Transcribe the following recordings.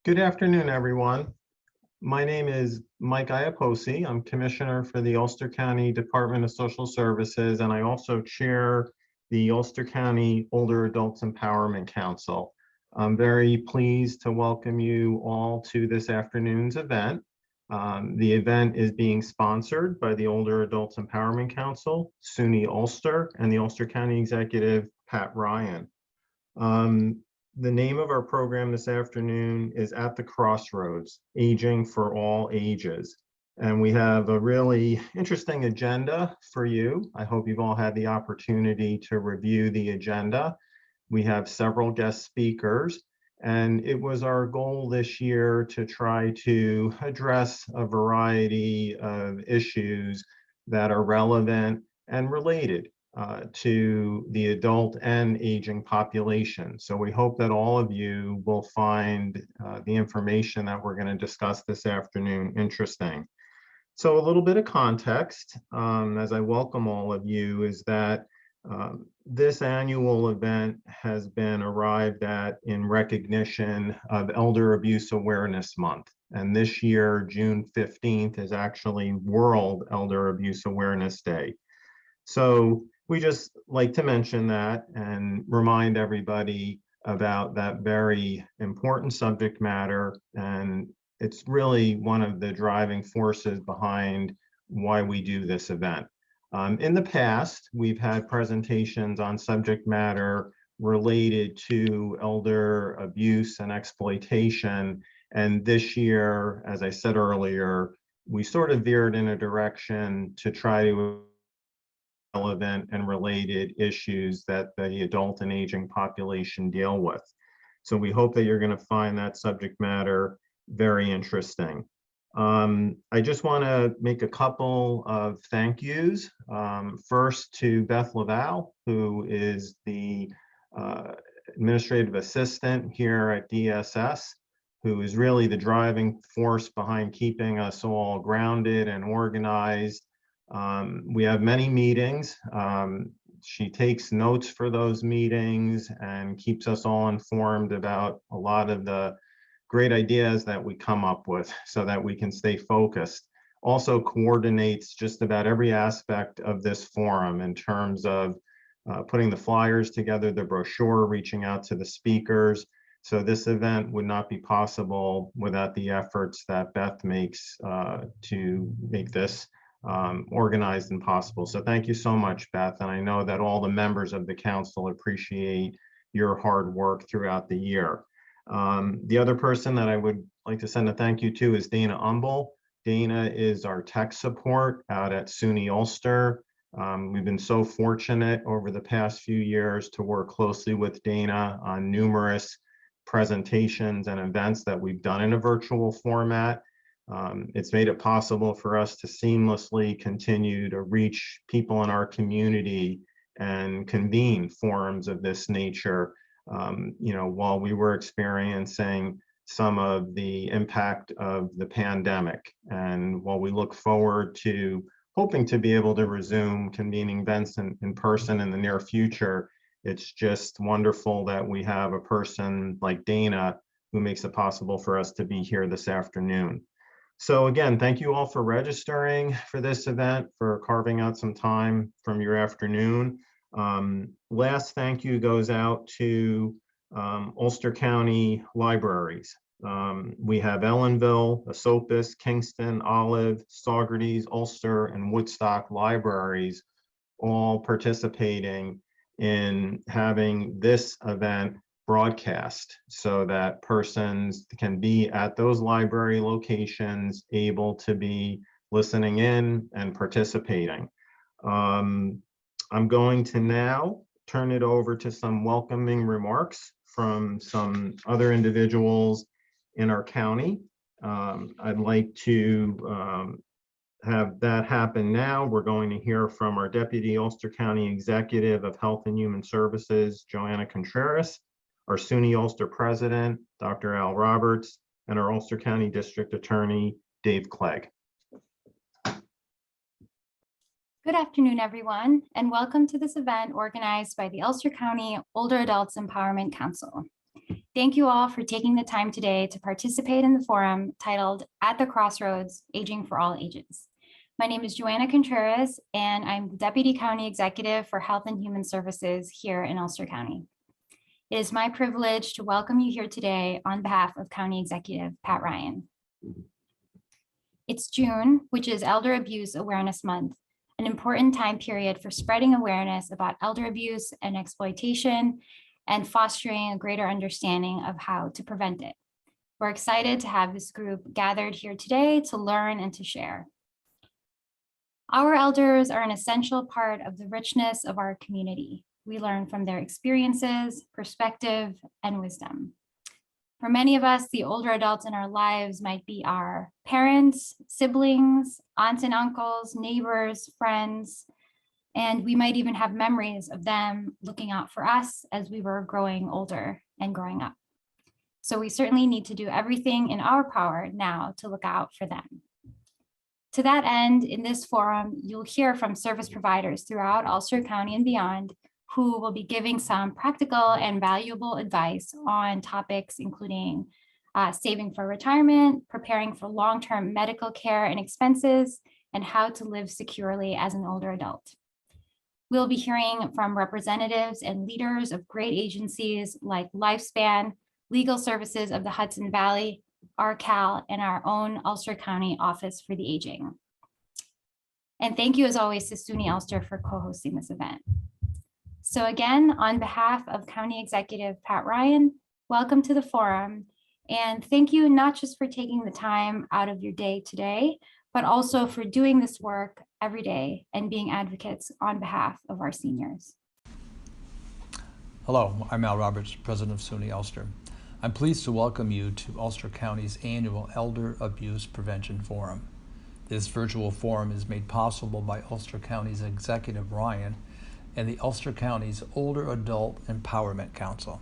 Good afternoon, everyone. My name is Mike Iaposi. I'm Commissioner for the Ulster County Department of Social Services, and I also chair the Ulster County Older Adults Empowerment Council. I'm very pleased to welcome you all to this afternoon's event. The event is being sponsored by the Older Adults Empowerment Council, SUNY Ulster, and the Ulster County Executive, Pat Ryan. The name of our program this afternoon is At the Crossroads, Aging for All Ages. And we have a really interesting agenda for you. I hope you've all had the opportunity to review the agenda. We have several guest speakers, and it was our goal this year to try to address a variety of issues that are relevant and related to the adult and aging population. So we hope that all of you will find the information that we're going to discuss this afternoon interesting. So a little bit of context as I welcome all of you is that this annual event has been arrived at in recognition of Elder Abuse Awareness Month. And this year, June 15th, is actually World Elder Abuse Awareness Day. So we just like to mention that and remind everybody about that very important subject matter. And it's really one of the driving forces behind why we do this event. In the past, we've had presentations on subject matter related to elder abuse and exploitation. And this year, as I said earlier, we sort of veered in a direction to try to relevant and related issues that the adult and aging population deal with. So we hope that you're going to find that subject matter very interesting. I just want to make a couple of thank yous. First to Beth Laval, who is the administrative assistant here at DSS, who is really the driving force behind keeping us all grounded and organized. We have many meetings. She takes notes for those meetings and keeps us all informed about a lot of the great ideas that we come up with so that we can stay focused. Also coordinates just about every aspect of this forum in terms of putting the flyers together, the brochure, reaching out to the speakers. So this event would not be possible without the efforts that Beth makes to make this organized and possible. So thank you so much, Beth. And I know that all the members of the council appreciate your hard work throughout the year. The other person that I would like to send a thank you to is Dana Umbel. Dana is our tech support out at SUNY Ulster. We've been so fortunate over the past few years to work closely with Dana on numerous presentations and events that we've done in a virtual format. It's made it possible for us to seamlessly continue to reach people in our community and convene forums of this nature, while we were experiencing some of the impact of the pandemic. And while we look forward to hoping to be able to resume convening events in person in the near future, it's just wonderful that we have a person like Dana who makes it possible for us to be here this afternoon. So again, thank you all for registering for this event, for carving out some time from your afternoon. Last thank you goes out to Ulster County libraries. We have Ellenville, Esopus, Kingston, Olive, Saugerties, Ulster, and Woodstock libraries all participating in having this event broadcast so that persons can be at those library locations able to be listening in and participating. I'm going to now turn it over to some welcoming remarks from some other individuals in our county. I'd like to have that happen now. We're going to hear from our Deputy Ulster County Executive of Health and Human Services, Joanna Contreras, our SUNY Ulster President, Dr. Al Roberts, and our Ulster County District Attorney, Dave Clegg. Good afternoon, everyone, and welcome to this event organized by the Ulster County Older Adults Empowerment Council. Thank you all for taking the time today to participate in the forum titled At the Crossroads, Aging for All Ages. My name is Joanna Contreras, and I'm the Deputy County Executive for Health and Human Services here in Ulster County. It is my privilege to welcome you here today on behalf of County Executive Pat Ryan. It's June, which is Elder Abuse Awareness Month, an important time period for spreading awareness about elder abuse and exploitation and fostering a greater understanding of how to prevent it. We're excited to have this group gathered here today to learn and to share. Our elders are an essential part of the richness of our community. We learn from their experiences, perspective, and wisdom. For many of us, the older adults in our lives might be our parents, siblings, aunts and uncles, neighbors, friends, and we might even have memories of them looking out for us as we were growing older and growing up. So we certainly need to do everything in our power now to look out for them. To that end, in this forum, you'll hear from service providers throughout Ulster County and beyond who will be giving some practical and valuable advice on topics including saving for retirement, preparing for long-term medical care and expenses, and how to live securely as an older adult. We'll be hearing from representatives and leaders of great agencies like Lifespan, Legal Services of the Hudson Valley, RCAL, and our own Ulster County Office for the Aging. And thank you as always to SUNY Ulster for co-hosting this event. So again, on behalf of County Executive Pat Ryan, welcome to the forum. And thank you not just for taking the time out of your day today, but also for doing this work every day and being advocates on behalf of our seniors. Hello, I'm Al Roberts, President of SUNY Ulster. I'm pleased to welcome you to Ulster County's annual Elder Abuse Prevention Forum. This virtual forum is made possible by Ulster County's Executive Ryan and the Ulster County's Older Adult Empowerment Council.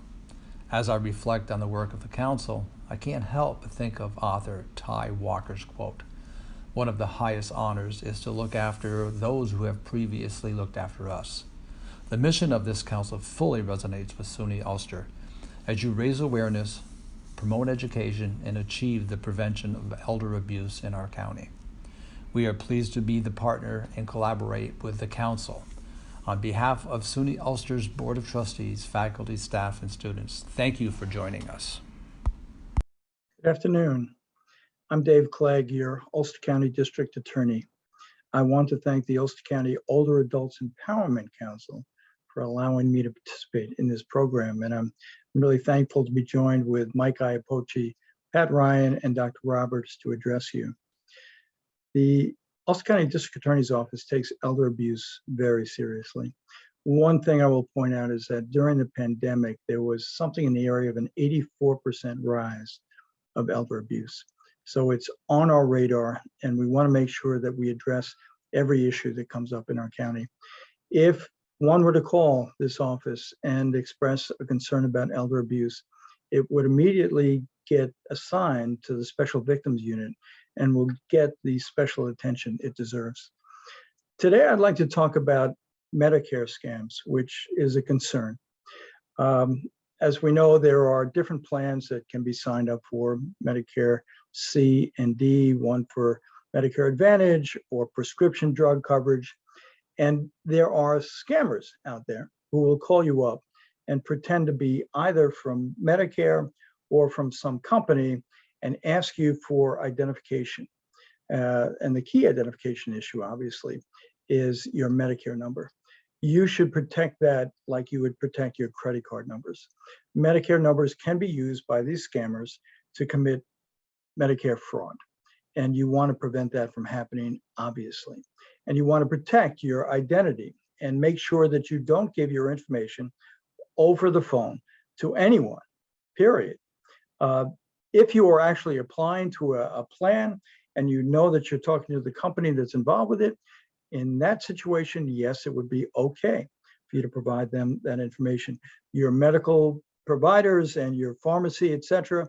As I reflect on the work of the council, I can't help but think of author Ty Walker's quote, "One of the highest honors is to look after those who have previously looked after us." The mission of this council fully resonates with SUNY Ulster as you raise awareness, promote education, and achieve the prevention of elder abuse in our county. We are pleased to be the partner and collaborate with the council. On behalf of SUNY Ulster's Board of Trustees, faculty, staff, and students, thank you for joining us. Good afternoon. I'm Dave Clegg, your Ulster County District Attorney. I want to thank the Ulster County Older Adults Empowerment Council for allowing me to participate in this program. And I'm really thankful to be joined with Mike Iapoce, Pat Ryan, and Dr. Roberts to address you. The Ulster County District Attorney's Office takes elder abuse very seriously. One thing I will point out is that during the pandemic, there was something in the area of an 84% rise of elder abuse. So it's on our radar, and we want to make sure that we address every issue that comes up in our county. If one were to call this office and express a concern about elder abuse, it would immediately get assigned to the Special Victims Unit and will get the special attention it deserves. Today, I'd like to talk about Medicare scams, which is a concern. As we know, there are different plans that can be signed up for Medicare C and D, one for Medicare Advantage or prescription drug coverage. And there are scammers out there who will call you up and pretend to be either from Medicare or from some company and ask you for identification. And the key identification issue, obviously, is your Medicare number. You should protect that like you would protect your credit card numbers. Medicare numbers can be used by these scammers to commit Medicare fraud. And you want to prevent that from happening, obviously. And you want to protect your identity and make sure that you don't give your information over the phone to anyone, period. If you are actually applying to a plan and you know that you're talking to the company that's involved with it, in that situation, yes, it would be okay for you to provide them that information. Your medical providers and your pharmacy, et cetera,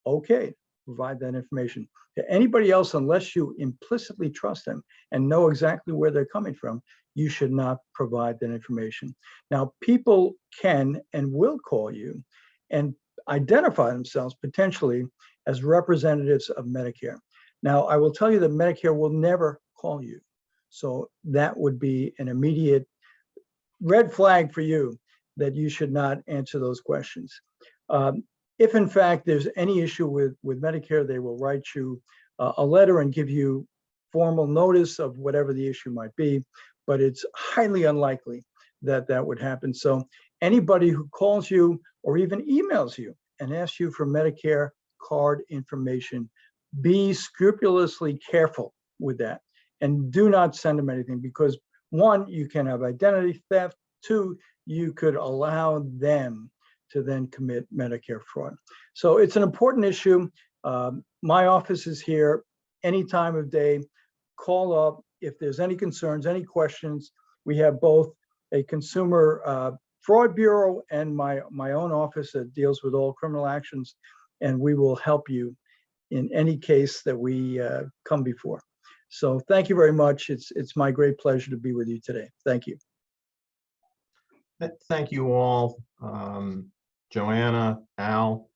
okay, provide that information. To anybody else, unless you implicitly trust them and know exactly where they're coming from, you should not provide that information. Now, people can and will call you and identify themselves potentially as representatives of Medicare. Now, I will tell you that Medicare will never call you. So that would be an immediate red flag for you that you should not answer those questions. If in fact there's any issue with Medicare, they will write you a letter and give you formal notice of whatever the issue might be, but it's highly unlikely that that would happen. So anybody who calls you or even emails you and asks you for Medicare card information, be scrupulously careful with that and do not send them anything, because one, you can have identity theft. Two, you could allow them to then commit Medicare fraud. So it's an important issue. My office is here any time of day. Call up if there's any concerns, any questions. We have both a consumer fraud bureau and my own office that deals with all criminal actions, and we will help you in any case that we come before. So thank you very much. It's my great pleasure to be with you today. Thank you. Thank you all, Joanna, Al,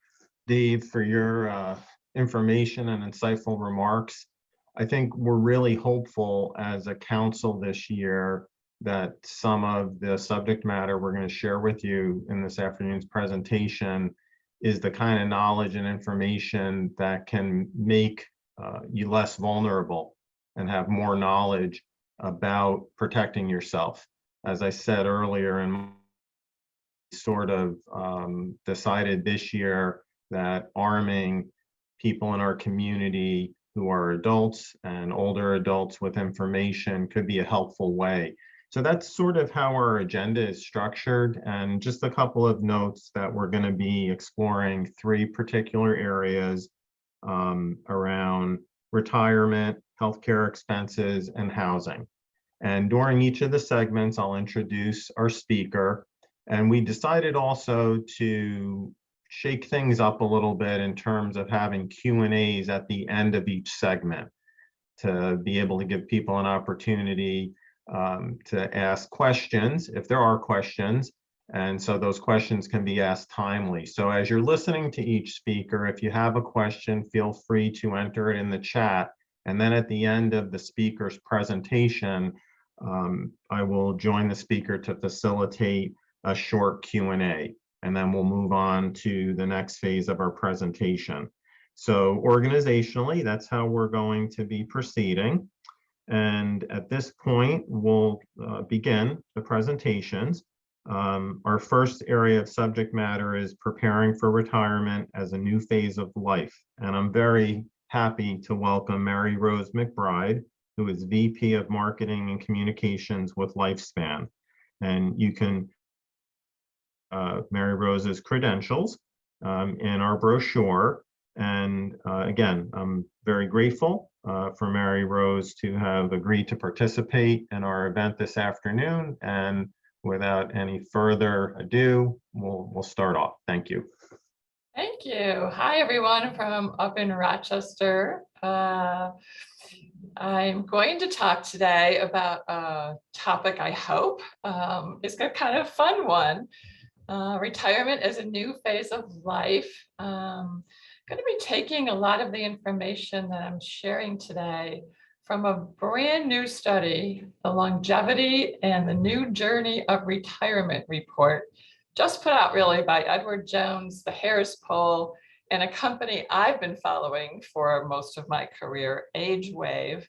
Dave, for your information and insightful remarks. I think we're really hopeful as a council this year that some of the subject matter we're going to share with you in this afternoon's presentation is the kind of knowledge and information that can make you less vulnerable and have more knowledge about protecting yourself. As I said earlier, and sort of decided this year that arming people in our community who are adults and older adults with information could be a helpful way. So that's sort of how our agenda is structured, and just a couple of notes that we're going to be exploring three particular areas around retirement, healthcare expenses, and housing. And during each of the segments, I'll introduce our speaker. And we decided also to shake things up a little bit in terms of having Q&As at the end of each segment to be able to give people an opportunity to ask questions if there are questions. And so those questions can be asked timely. So as you're listening to each speaker, if you have a question, feel free to enter it in the chat. And then at the end of the speaker's presentation, I will join the speaker to facilitate a short Q&A, and then we'll move on to the next phase of our presentation. So organizationally, that's how we're going to be proceeding. And at this point, we'll begin the presentations. Our first area of subject matter is preparing for retirement as a new phase of life. And I'm very happy to welcome Mary Rose McBride, who is VP of Marketing and Communications with Lifespan. And you can Mary Rose's credentials in our brochure. And again, I'm very grateful for Mary Rose to have agreed to participate in our event this afternoon. And without any further ado, we'll start off. Thank you. Thank you. Hi, everyone from up in Rochester. I'm going to talk today about a topic I hope is a kind of fun one. Retirement as a new phase of life. I'm going to be taking a lot of the information that I'm sharing today from a brand new study, the Longevity and the New Journey of Retirement report, just put out really by Edward Jones, the Harris Poll, and a company I've been following for most of my career, AgeWave,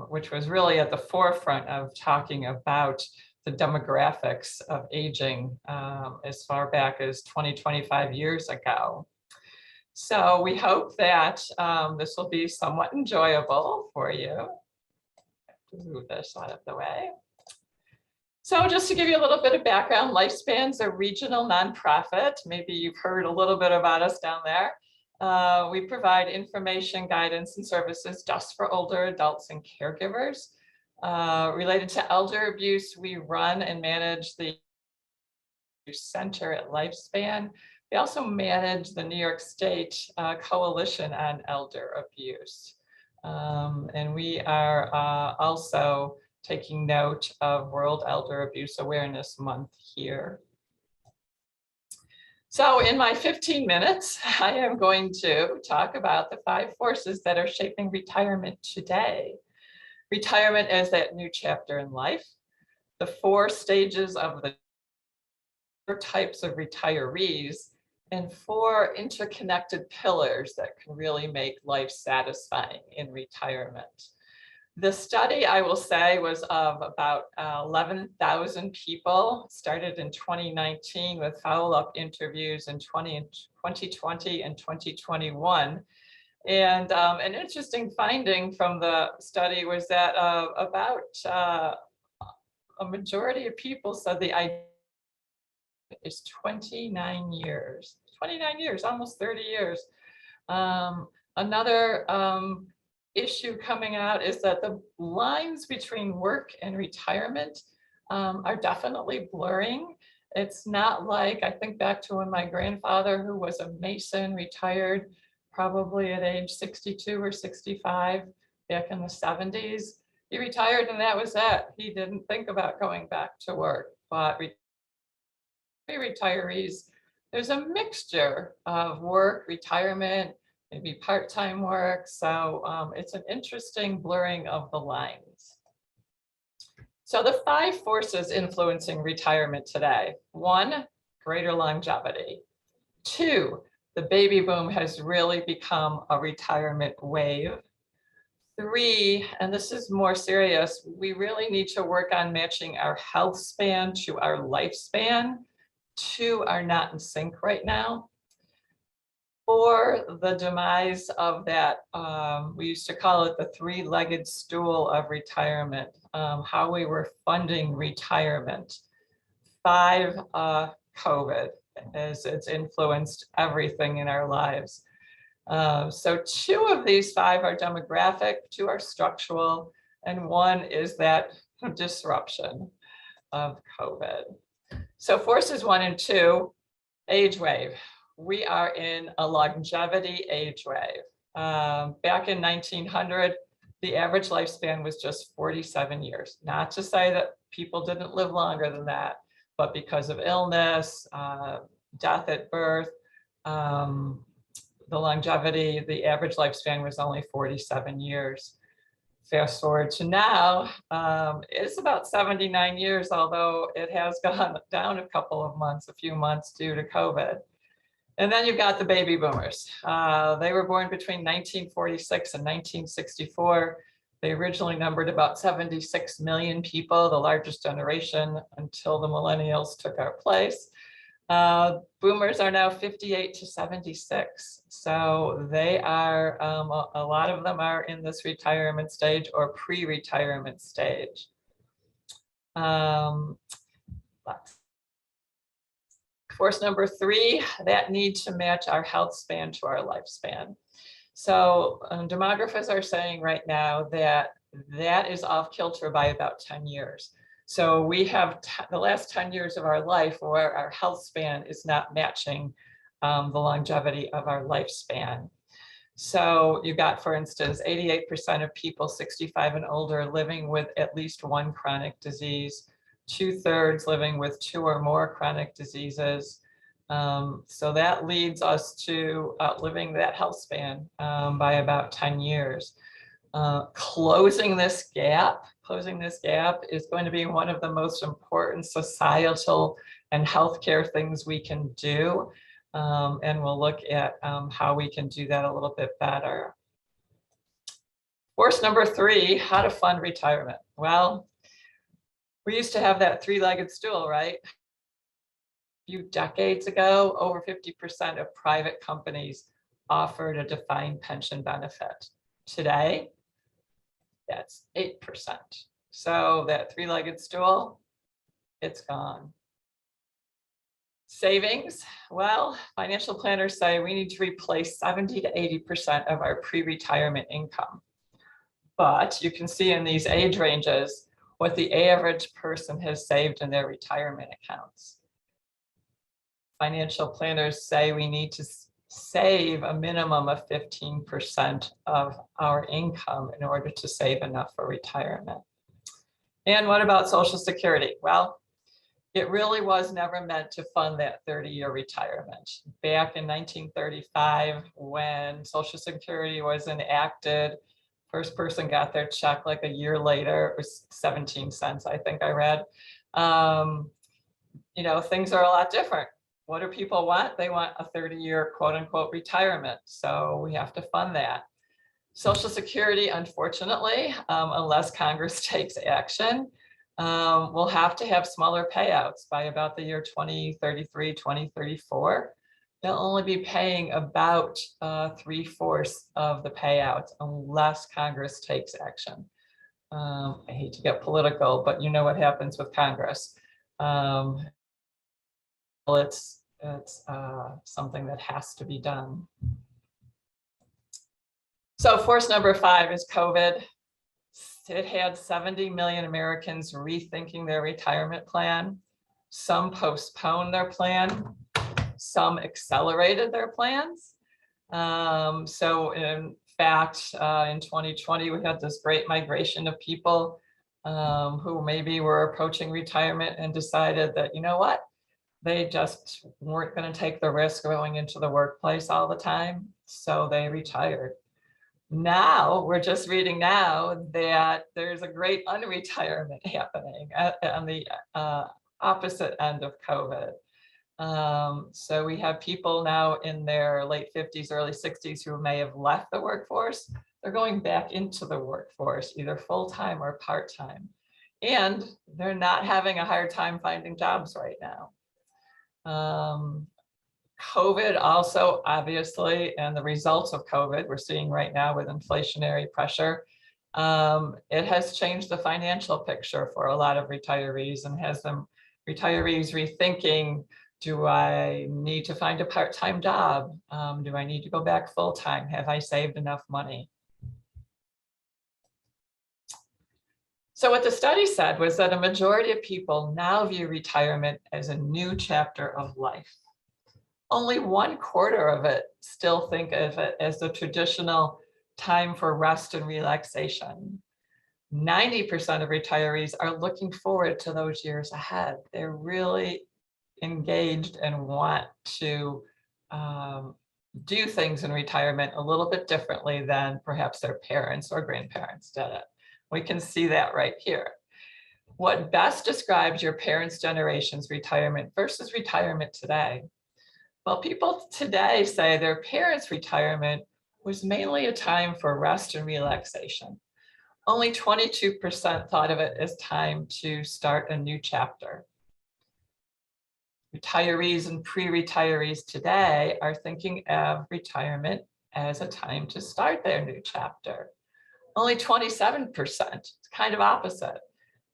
which was really at the forefront of talking about the demographics of aging as far back as 25 years ago. So we hope that this will be somewhat enjoyable for you. Move this out of the way. So just to give you a little bit of background, Lifespan's a regional nonprofit. Maybe you've heard a little bit about us down there. We provide information, guidance, and services just for older adults and caregivers. Related to elder abuse, we run and manage the center at Lifespan. We also manage the New York State Coalition on Elder Abuse. And we are also taking note of World Elder Abuse Awareness Month here. So in my 15 minutes, I am going to talk about the 5 forces that are shaping retirement today. Retirement as that new chapter in life, the 4 stages of the types of retirees, and 4 interconnected pillars that can really make life satisfying in retirement. The study, I will say, was of about 11,000 people, started in 2019 with follow-up interviews in 2020 and 2021. And an interesting finding from the study was that about a majority of people said the idea is 29 years, almost 30 years. Another issue coming out is that the lines between work and retirement are definitely blurring. It's not like, I think back to when my grandfather, who was a Mason, retired probably at age 62 or 65 back in the 70s. He retired and that was it. He didn't think about going back to work. But retirees, there's a mixture of work, retirement, maybe part-time work. So it's an interesting blurring of the lines. So the 5 forces influencing retirement today: 1, greater longevity. 2, the baby boom has really become a retirement wave. 3, and this is more serious, we really need to work on matching our health span to our lifespan. 2 are not in sync right now. 4, the demise of that, we used to call it the 3-legged stool of retirement, how we were funding retirement. 5, COVID, as it's influenced everything in our lives. So 2 of these 5 are demographic, 2 are structural, and 1 is that disruption of COVID. So forces 1 and 2, age wave. We are in a longevity age wave. Back in 1900, the average lifespan was just 47 years. Not to say that people didn't live longer than that, but because of illness, death at birth, the longevity, the average lifespan was only 47 years. Fast forward to now, it's about 79 years, although it has gone down a few months due to COVID. And then you've got the baby boomers. They were born between 1946 and 1964. They originally numbered about 76 million people, the largest generation until the millennials took our place. Boomers are now 58 to 76. So they are, a lot of them are in this retirement stage or pre-retirement stage. Force number 3, that need to match our health span to our lifespan. So demographers are saying right now that that is off kilter by about 10 years. So we have the last 10 years of our life where our health span is not matching the longevity of our lifespan. So you got, for instance, 88% of people 65 and older living with at least 1 chronic disease, 2/3 living with 2 or more chronic diseases. So that leads us to outliving that health span by about 10 years. Closing this gap is going to be one of the most important societal and healthcare things we can do. And we'll look at how we can do that a little bit better. Force number 3, how to fund retirement. Well, we used to have that 3-legged stool, right? A few decades ago, over 50% of private companies offered a defined pension benefit. Today, that's 8%. So that 3-legged stool, it's gone. Savings, well, financial planners say we need to replace 70 to 80% of our pre-retirement income. But you can see in these age ranges what the average person has saved in their retirement accounts. Financial planners say we need to save a minimum of 15% of our income in order to save enough for retirement. And what about Social Security? Well, it really was never meant to fund that 30-year retirement. Back in 1935, when Social Security was enacted, first person got their check like a year later. It was 17 cents, I think I read. You know, things are a lot different. What do people want? They want a 30-year quote unquote retirement. So we have to fund that. Social Security, unfortunately, unless Congress takes action, we'll have to have smaller payouts by about the year 2033, 2034. They'll only be paying about 3/4 of the payouts unless Congress takes action. I hate to get political, but you know what happens with Congress. It's something that has to be done. So force number 5 is COVID. It had 70 million Americans rethinking their retirement plan. Some postponed their plan. Some accelerated their plans. So in fact, in 2020, we had this great migration of people who maybe were approaching retirement and decided that, you know what, they just weren't going to take the risk of going into the workplace all the time. So they retired. Now, we're just reading now that there's a great unretirement happening on the opposite end of COVID. So we have people now in their late 50s, early 60s who may have left the workforce. They're going back into the workforce, either full-time or part-time. And they're not having a hard time finding jobs right now. COVID also, obviously, and the results of COVID we're seeing right now with inflationary pressure, it has changed the financial picture for a lot of retirees and has them retirees rethinking, do I need to find a part-time job? Do I need to go back full-time? Have I saved enough money? So what the study said was that a majority of people now view retirement as a new chapter of life. Only 1/4 of it still think of it as the traditional time for rest and relaxation. 90% of retirees are looking forward to those years ahead. They're really engaged and want to do things in retirement a little bit differently than perhaps their parents or grandparents did it. We can see that right here. What best describes your parents' generation's retirement versus retirement today? Well, people today say their parents' retirement was mainly a time for rest and relaxation. Only 22% thought of it as time to start a new chapter. Retirees and pre-retirees today are thinking of retirement as a time to start their new chapter. Only 27%, it's kind of opposite,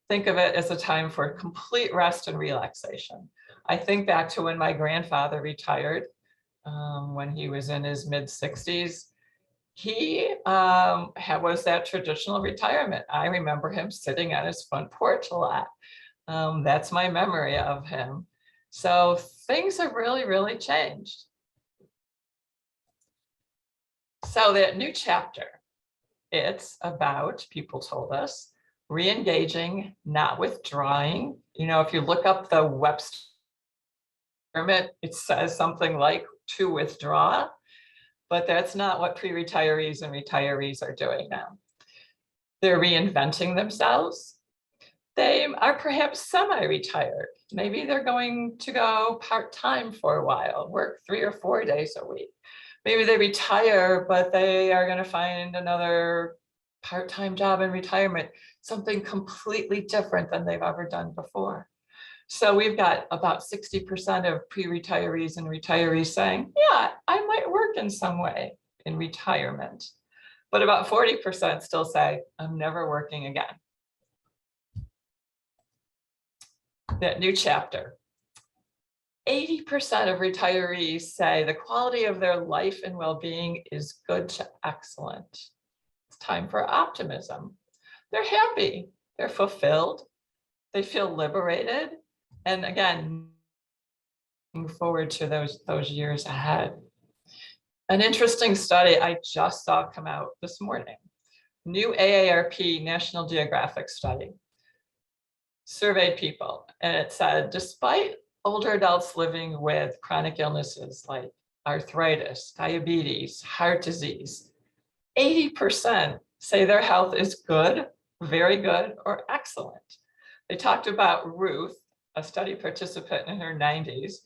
think of it as a time for complete rest and relaxation. I think back to when my grandfather retired, when he was in his mid-60s. He was that traditional retirement. I remember him sitting on his front porch a lot. That's my memory of him. So things have really, really changed. So that new chapter, it's about, people told us, re-engaging, not withdrawing. You know, if you look up the Webster, it says something like to withdraw, but that's not what pre-retirees and retirees are doing now. They're reinventing themselves. They are perhaps semi-retired. Maybe they're going to go part-time for a while, work 3 or 4 days a week. Maybe they retire, but they are going to find another part-time job in retirement, something completely different than they've ever done before. So we've got about 60% of pre-retirees and retirees saying, yeah, I might work in some way in retirement. But about 40% still say, I'm never working again. That new chapter. 80% of retirees say the quality of their life and well-being is good to excellent. It's time for optimism. They're happy, they're fulfilled, they feel liberated, and again, looking forward to those years ahead. An interesting study I just saw come out this morning. New AARP National Geographic study. surveyed people, and it said, despite older adults living with chronic illnesses like arthritis, diabetes, heart disease, 80% say their health is good, very good, or excellent. They talked about Ruth, a study participant in her 90s,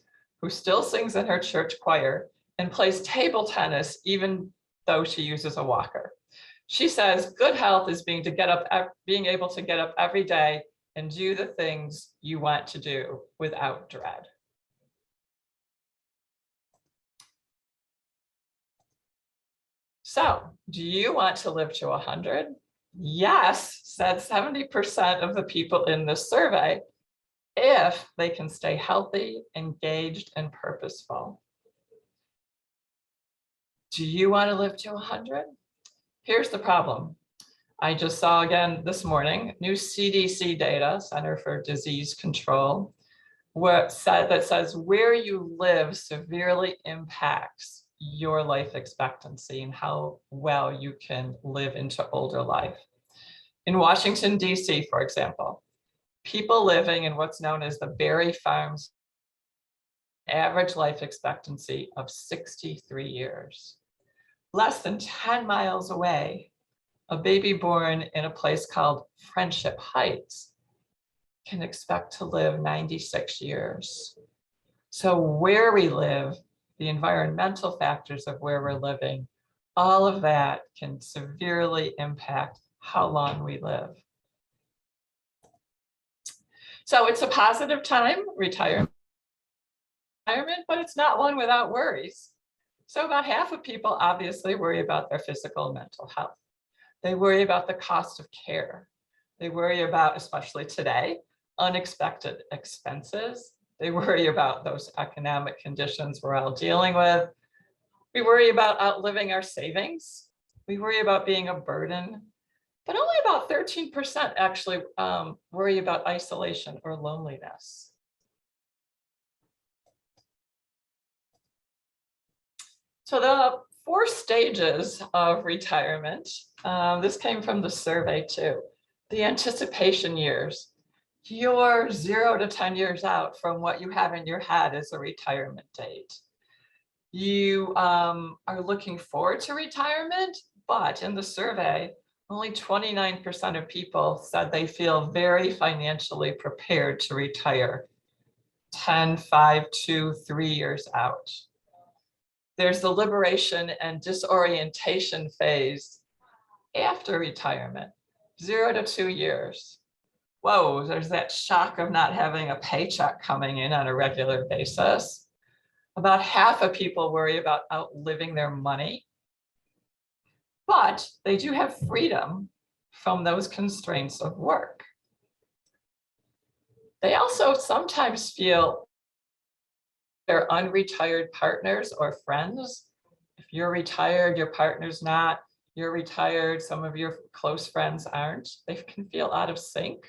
who still sings in her church choir and plays table tennis even though she uses a walker. She says good health is being able to get up every day and do the things you want to do without dread. So, do you want to live to 100? Yes, said 70% of the people in this survey, if they can stay healthy, engaged, and purposeful. Do you want to live to 100? Here's the problem. I just saw again this morning, new CDC data, Center for Disease Control, that says where you live severely impacts your life expectancy and how well you can live into older life. In Washington, D.C., for example, people living in what's known as the Berry Farms average life expectancy of 63 years. Less than 10 miles away, a baby born in a place called Friendship Heights can expect to live 96 years. So where we live, the environmental factors of where we're living, all of that can severely impact how long we live. So it's a positive time, retirement, but it's not one without worries. So about half of people obviously worry about their physical and mental health. They worry about the cost of care. They worry about, especially today, unexpected expenses. They worry about those economic conditions we're all dealing with. We worry about outliving our savings. We worry about being a burden, but only about 13% actually worry about isolation or loneliness. So the 4 stages of retirement, this came from the survey too. The anticipation years, you're 0 to 10 years out from what you have in your head as a retirement date. You are looking forward to retirement, but in the survey, only 29% of people said they feel very financially prepared to retire 10, 5, 2, 3 years out. There's the liberation and disorientation phase after retirement, 0 to 2 years. Whoa, there's that shock of not having a paycheck coming in on a regular basis. About half of people worry about outliving their money, but they do have freedom from those constraints of work. They also sometimes feel their unretired partners or friends. If you're retired, your partner's not, you're retired, some of your close friends aren't, they can feel out of sync.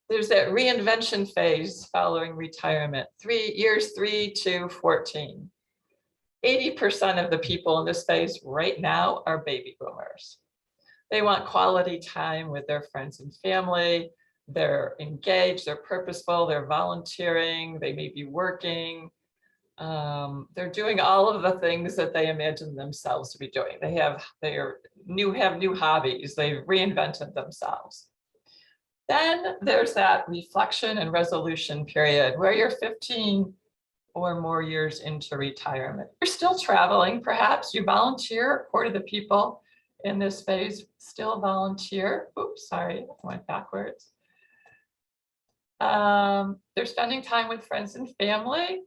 There's that reinvention phase following retirement, years 3 to 14. 80% of the people in this phase right now are baby boomers. They want quality time with their friends and family. They're engaged, they're purposeful, they're volunteering, they may be working. They're doing all of the things that they imagine themselves to be doing. They have new hobbies, they've reinvented themselves. Then there's that reflection and resolution period where you're 15 or more years into retirement. You're still traveling, perhaps you volunteer. A quarter of the people in this phase still volunteer. Oops, sorry, I went backwards. They're spending time with friends and family,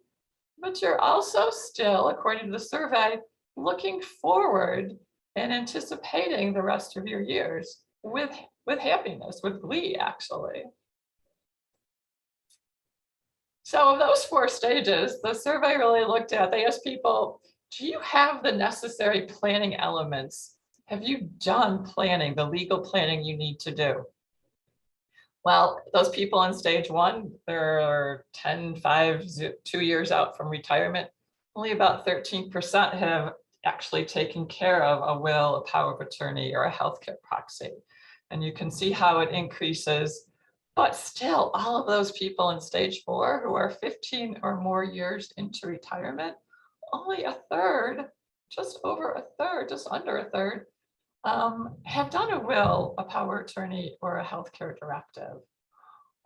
but you're also still, according to the survey, looking forward and anticipating the rest of your years with happiness, with glee, actually. So of those 4 stages, the survey really looked at, they asked people, do you have the necessary planning elements? Have you done planning, the legal planning you need to do? Well, those people in stage 1, they're 10, 5, 2 years out from retirement. Only about 13% have actually taken care of a will, a power of attorney, or a healthcare proxy. And you can see how it increases But still, all of those people in stage 4 who are 15 or more years into retirement, only a third, just over a third, just under a third, have done a will, a power of attorney, or a healthcare directive.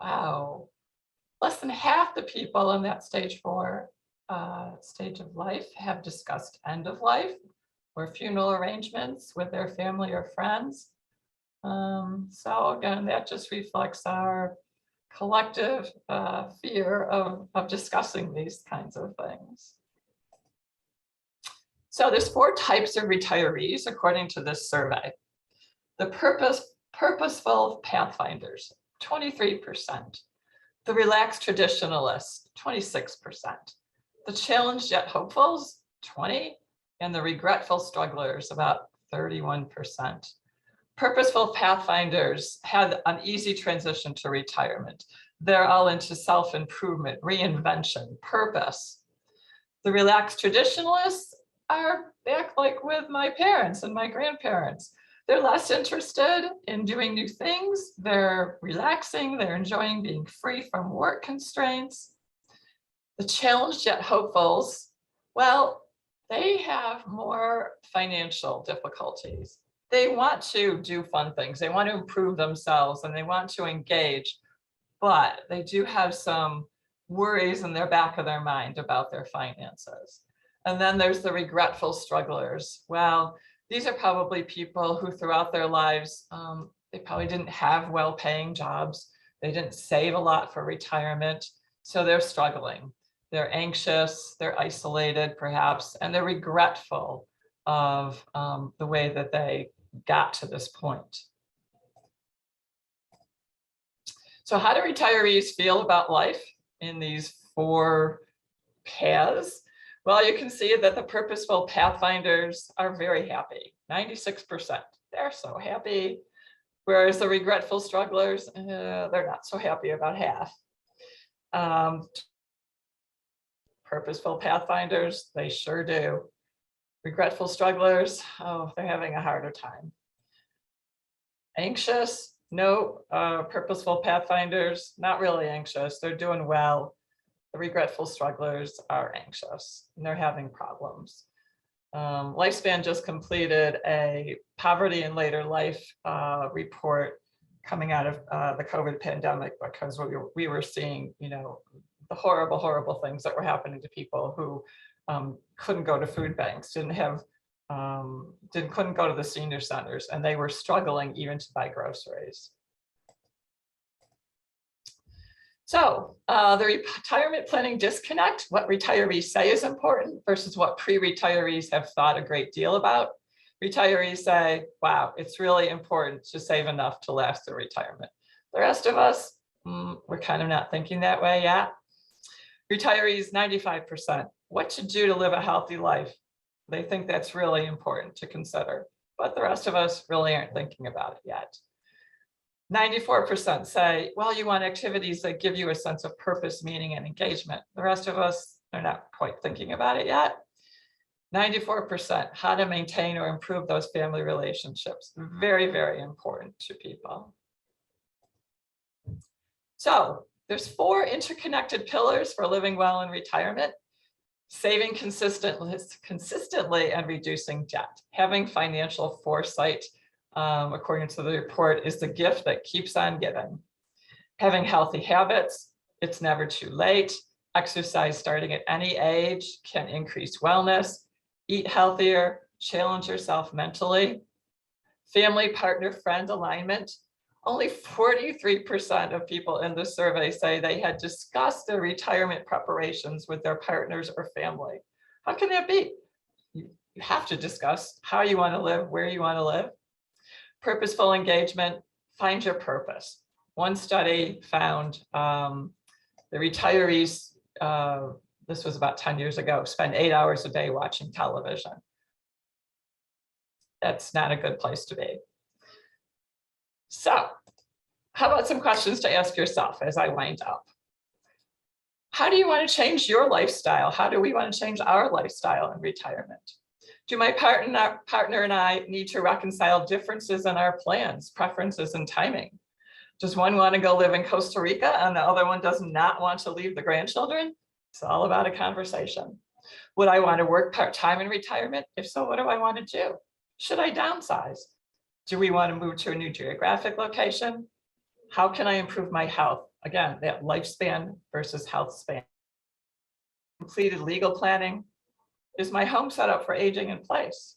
Wow. Less than half the people in that stage 4 stage of life have discussed end of life or funeral arrangements with their family or friends. So again, that just reflects our collective fear of discussing these kinds of things. So there's 4 types of retirees according to this survey. The purposeful pathfinders, 23%. The relaxed traditionalists, 26%. The challenged yet hopefuls, 20%. And the regretful strugglers, about 31%. Purposeful pathfinders had an easy transition to retirement. They're all into self-improvement, reinvention, purpose. The relaxed traditionalists are back like with my parents and my grandparents. They're less interested in doing new things. They're relaxing. They're enjoying being free from work constraints. The challenged yet hopefuls, well, they have more financial difficulties. They want to do fun things. They want to improve themselves and they want to engage, but they do have some worries in their back of their mind about their finances. And then there's the regretful strugglers. Well, these are probably people who throughout their lives, they probably didn't have well-paying jobs. They didn't save a lot for retirement, so they're struggling. They're anxious, they're isolated perhaps, and they're regretful of the way that they got to this point. So how do retirees feel about life in these 4 paths? Well, you can see that the purposeful pathfinders are very happy, 96%. They're so happy. Whereas the regretful strugglers, they're not so happy, about half. Purposeful pathfinders, they sure do. Regretful strugglers, oh, they're having a harder time. Anxious, no. Purposeful pathfinders, not really anxious. They're doing well. The regretful strugglers are anxious and they're having problems. Lifespan just completed a poverty in later life report coming out of the COVID pandemic, because we were seeing, the horrible, horrible things that were happening to people who couldn't go to food banks, couldn't go to the senior centers, and they were struggling even to buy groceries. So the retirement planning disconnect, what retirees say is important versus what pre-retirees have thought a great deal about. Retirees say, wow, it's really important to save enough to last through retirement. The rest of us, we're kind of not thinking that way yet. Retirees, 95%, what to do to live a healthy life. They think that's really important to consider, but the rest of us really aren't thinking about it yet. 94% say, well, you want activities that give you a sense of purpose, meaning, and engagement. The rest of us are not quite thinking about it yet. 94%, how to maintain or improve those family relationships. Very, very important to people. So there's 4 interconnected pillars for living well in retirement. Saving consistently and reducing debt. Having financial foresight, according to the report, is the gift that keeps on giving. Having healthy habits, it's never too late. Exercise starting at any age can increase wellness. Eat healthier, challenge yourself mentally. Family, partner, friend alignment. Only 43% of people in the survey say they had discussed their retirement preparations with their partners or family. How can that be? You have to discuss how you want to live, where you want to live. Purposeful engagement, find your purpose. One study found the retirees, this was about 10 years ago, spend 8 hours a day watching television. That's not a good place to be. So how about some questions to ask yourself as I wind up? How do you want to change your lifestyle? How do we want to change our lifestyle in retirement? Do my partner and I need to reconcile differences in our plans, preferences, and timing? Does one want to go live in Costa Rica and the other one does not want to leave the grandchildren? It's all about a conversation. Would I want to work part-time in retirement? If so, what do I want to do? Should I downsize? Do we want to move to a new geographic location? How can I improve my health? Again, that lifespan versus health span. Completed legal planning. Is my home set up for aging in place?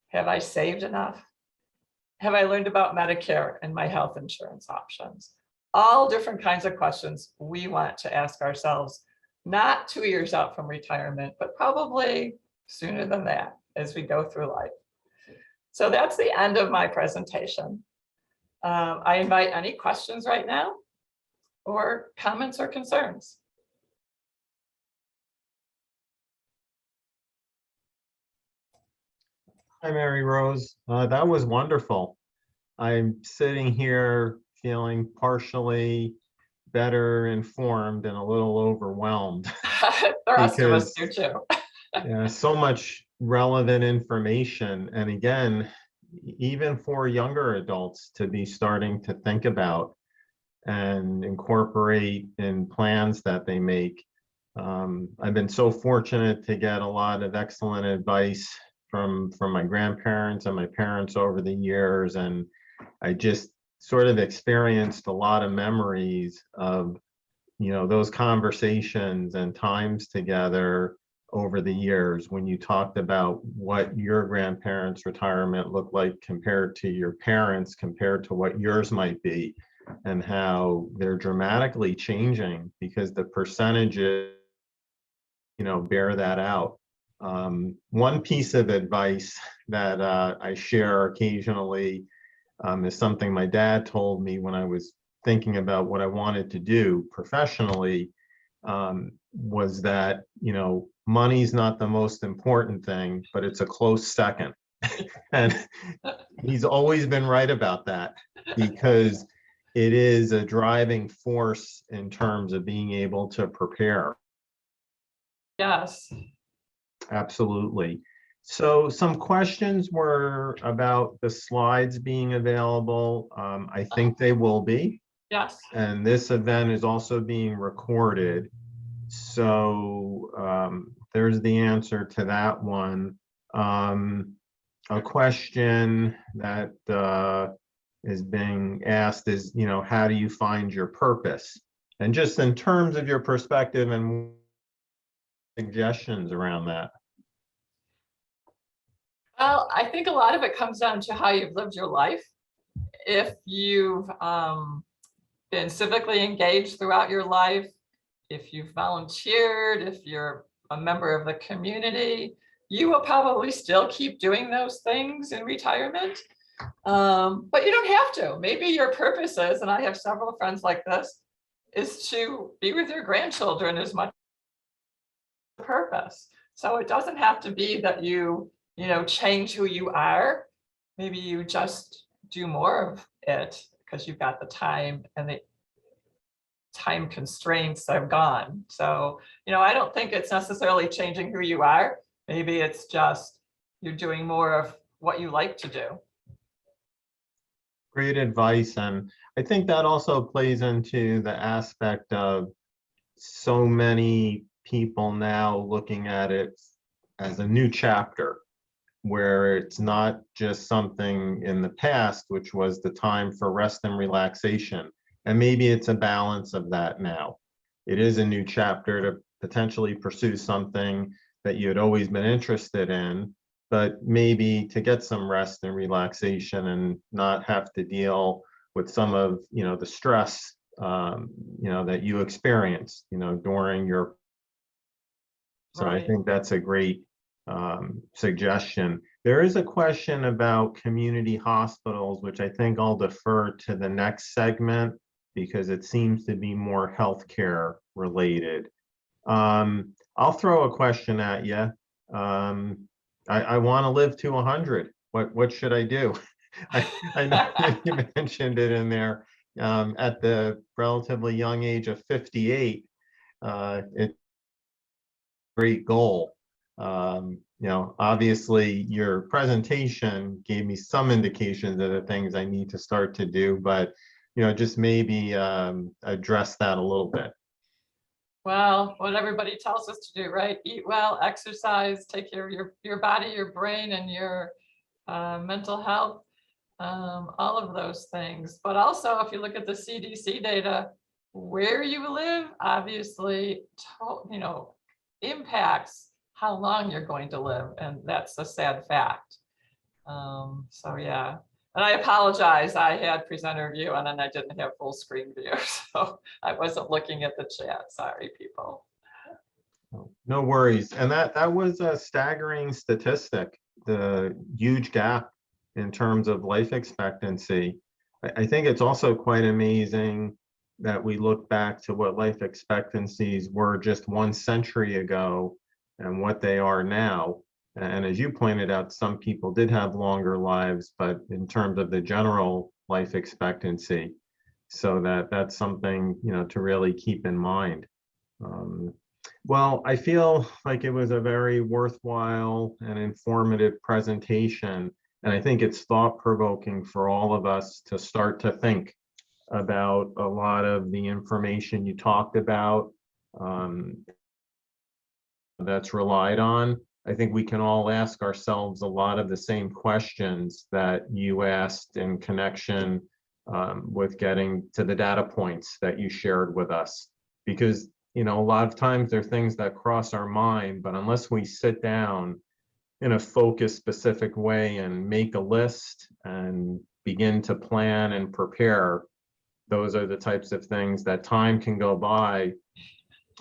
Have I saved enough? Have I learned about Medicare and my health insurance options? All different kinds of questions we want to ask ourselves, not 2 years out from retirement, but probably sooner than that as we go through life. So that's the end of my presentation. I invite any questions right now or comments or concerns. Hi, Mary Rose. That was wonderful. I'm sitting here feeling partially better informed and a little overwhelmed. The rest of us do too. Yeah, so much relevant information. And again, even for younger adults to be starting to think about and incorporate in plans that they make. I've been so fortunate to get a lot of excellent advice from my grandparents and my parents over the years. And I just sort of experienced a lot of memories of, those conversations and times together over the years when you talked about what your grandparents' retirement looked like compared to your parents, compared to what yours might be, and how they're dramatically changing because the percentages, bear that out. One piece of advice that I share occasionally is something my dad told me when I was thinking about what I wanted to do professionally, was that, money's not the most important thing, but it's a close second. And he's always been right about that because it is a driving force in terms of being able to prepare. Yes. Absolutely. So some questions were about the slides being available. I think they will be. Yes. And this event is also being recorded. So there's the answer to that one. A question that is being asked is, how do you find your purpose? And just in terms of your perspective and suggestions around that. Well, I think a lot of it comes down to how you've lived your life. If you've been civically engaged throughout your life, if you've volunteered, if you're a member of the community, you will probably still keep doing those things in retirement. But you don't have to. Maybe your purpose is, and I have several friends like this, is to be with your grandchildren as much as purpose. So it doesn't have to be that you change who you are. Maybe you just do more of it because you've got the time and the time constraints are gone. So, I don't think it's necessarily changing who you are. Maybe it's just you're doing more of what you like to do. Great advice. And I think that also plays into the aspect of so many people now looking at it as a new chapter, where it's not just something in the past, which was the time for rest and relaxation. And maybe it's a balance of that now. It is a new chapter to potentially pursue something that you had always been interested in, but maybe to get some rest and relaxation and not have to deal with some of the stress that you experience during your. So Right. I think that's a great suggestion. There is a question about community hospitals, which I think I'll defer to the next segment because it seems to be more healthcare related. I'll throw a question at you. I want to live to 100. What should I do? I know you mentioned it in there. At the relatively young age of 58, it's a great goal. Obviously your presentation gave me some indications of the things I need to start to do, but just maybe address that a little bit. Well, what everybody tells us to do, right? Eat well, exercise, take care of your body, your brain, and your mental health, all of those things. But also, if you look at the CDC data, where you live obviously, impacts how long you're going to live, and that's a sad fact. So yeah, and I apologize. I had presenter view and then I didn't have full screen view, so I wasn't looking at the chat. Sorry, people. No worries. And that was a staggering statistic, the huge gap in terms of life expectancy. I think it's also quite amazing that we look back to what life expectancies were just 1 century ago and what they are now. And as you pointed out, some people did have longer lives, but in terms of the general life expectancy, so that's something, to really keep in mind. Well, I feel like it was a very worthwhile and informative presentation, and I think it's thought-provoking for all of us to start to think about a lot of the information you talked about that's relied on. I think we can all ask ourselves a lot of the same questions that you asked in connection with getting to the data points that you shared with us. Because, a lot of times there are things that cross our mind, but unless we sit down in a focused, specific way and make a list and begin to plan and prepare, those are the types of things that time can go by,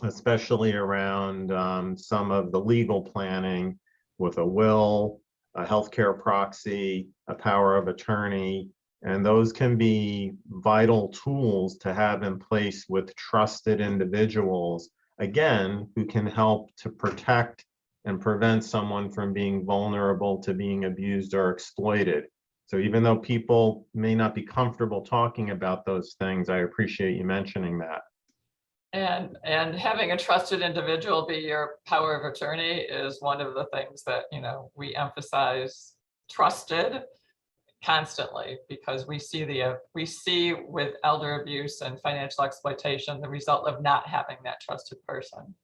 especially around some of the legal planning with a will, a healthcare proxy, a power of attorney, and those can be vital tools to have in place with trusted individuals, again, who can help to protect and prevent someone from being vulnerable to being abused or exploited. So even though people may not be comfortable talking about those things, I appreciate you mentioning that. And having a trusted individual be your power of attorney is one of the things that, we emphasize trusted constantly, because we see with elder abuse and financial exploitation the result of not having that trusted person.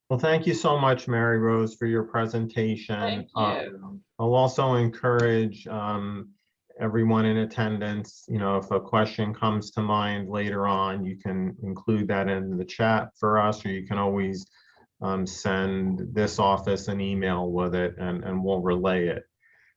Well, thank you so much, Mary Rose, for your presentation. Thank you. I'll also encourage everyone in attendance, if a question comes to mind later on, you can include that in the chat for us, or you can always send this office an email with it and we'll relay it.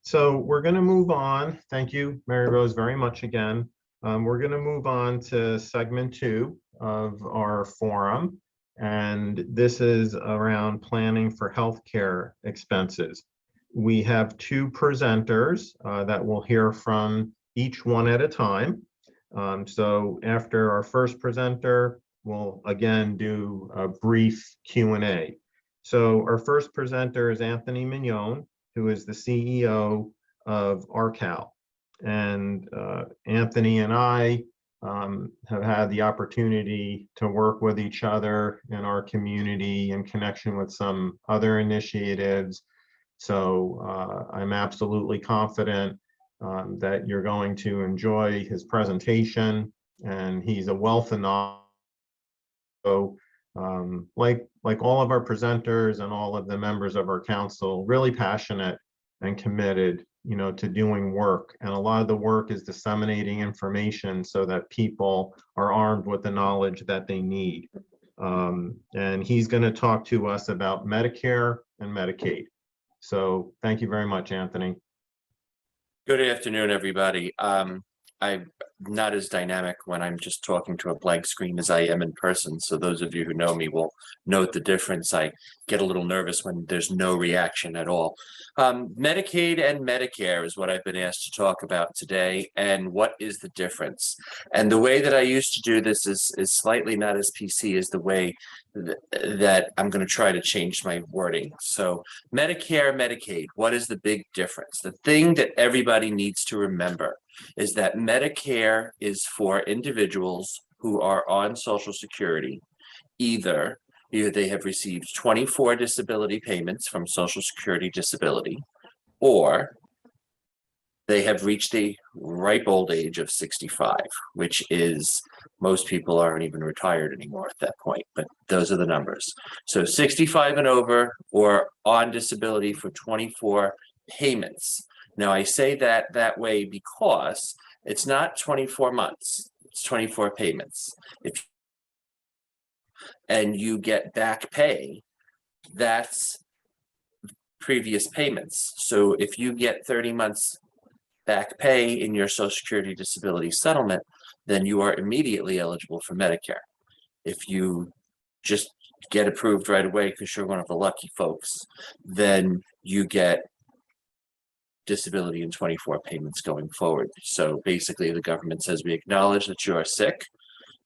So we're going to move on. Thank you, Mary Rose, very much again. We're going to move on to segment 2 of our forum. And this is around planning for healthcare expenses. We have 2 presenters that we'll hear from, each one at a time. So after our first presenter, we'll again do a brief Q&A. So our first presenter is Anthony Mignon, who is the CEO of ARCAL. And Anthony and I have had the opportunity to work with each other in our community in connection with some other initiatives. So I'm absolutely confident that you're going to enjoy his presentation, and he's a wealth of knowledge. So like all of our presenters and all of the members of our council, really passionate and committed, to doing work. And a lot of the work is disseminating information so that people are armed with the knowledge that they need. And he's going to talk to us about Medicare and Medicaid. So thank you very much, Anthony. Good afternoon, everybody. I'm not as dynamic when I'm just talking to a blank screen as I am in person. So those of you who know me will note the difference. I get a little nervous when there's no reaction at all. Medicaid and Medicare is what I've been asked to talk about today. And what is the difference? And the way that I used to do this is slightly not as PC as the way that I'm going to try to change my wording. So Medicare, Medicaid, what is the big difference? The thing that everybody needs to remember is that Medicare is for individuals who are on Social Security. Either they have received 24 disability payments from Social Security disability, or they have reached the ripe old age of 65, which is, most people aren't even retired anymore at that point, but those are the numbers. So 65 and over, or on disability for 24 payments. Now I say that way because it's not 24 months, it's 24 payments. And you get back pay, that's previous payments. So if you get 30 months back pay in your Social Security disability settlement, then you are immediately eligible for Medicare. If you just get approved right away because you're one of the lucky folks, then you get disability in 24 payments going forward. So basically the government says, we acknowledge that you are sick,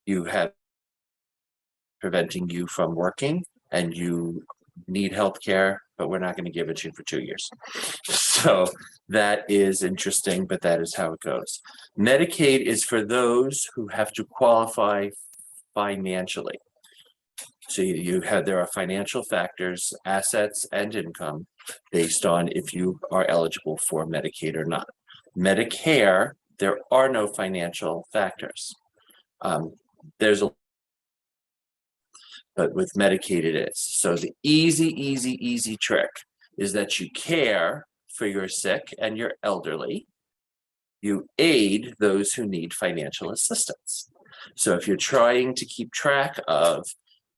you have preventing you from working, and you need health care, but we're not going to give it to you for 2 years. So that is interesting, but that is how it goes. Medicaid is for those who have to qualify financially. So there are financial factors, assets and income, based on if you are eligible for Medicaid or not. Medicare, there are no financial factors. But with Medicaid it is. So the easy trick is that you care for your sick and your elderly. You aid those who need financial assistance. So if you're trying to keep track of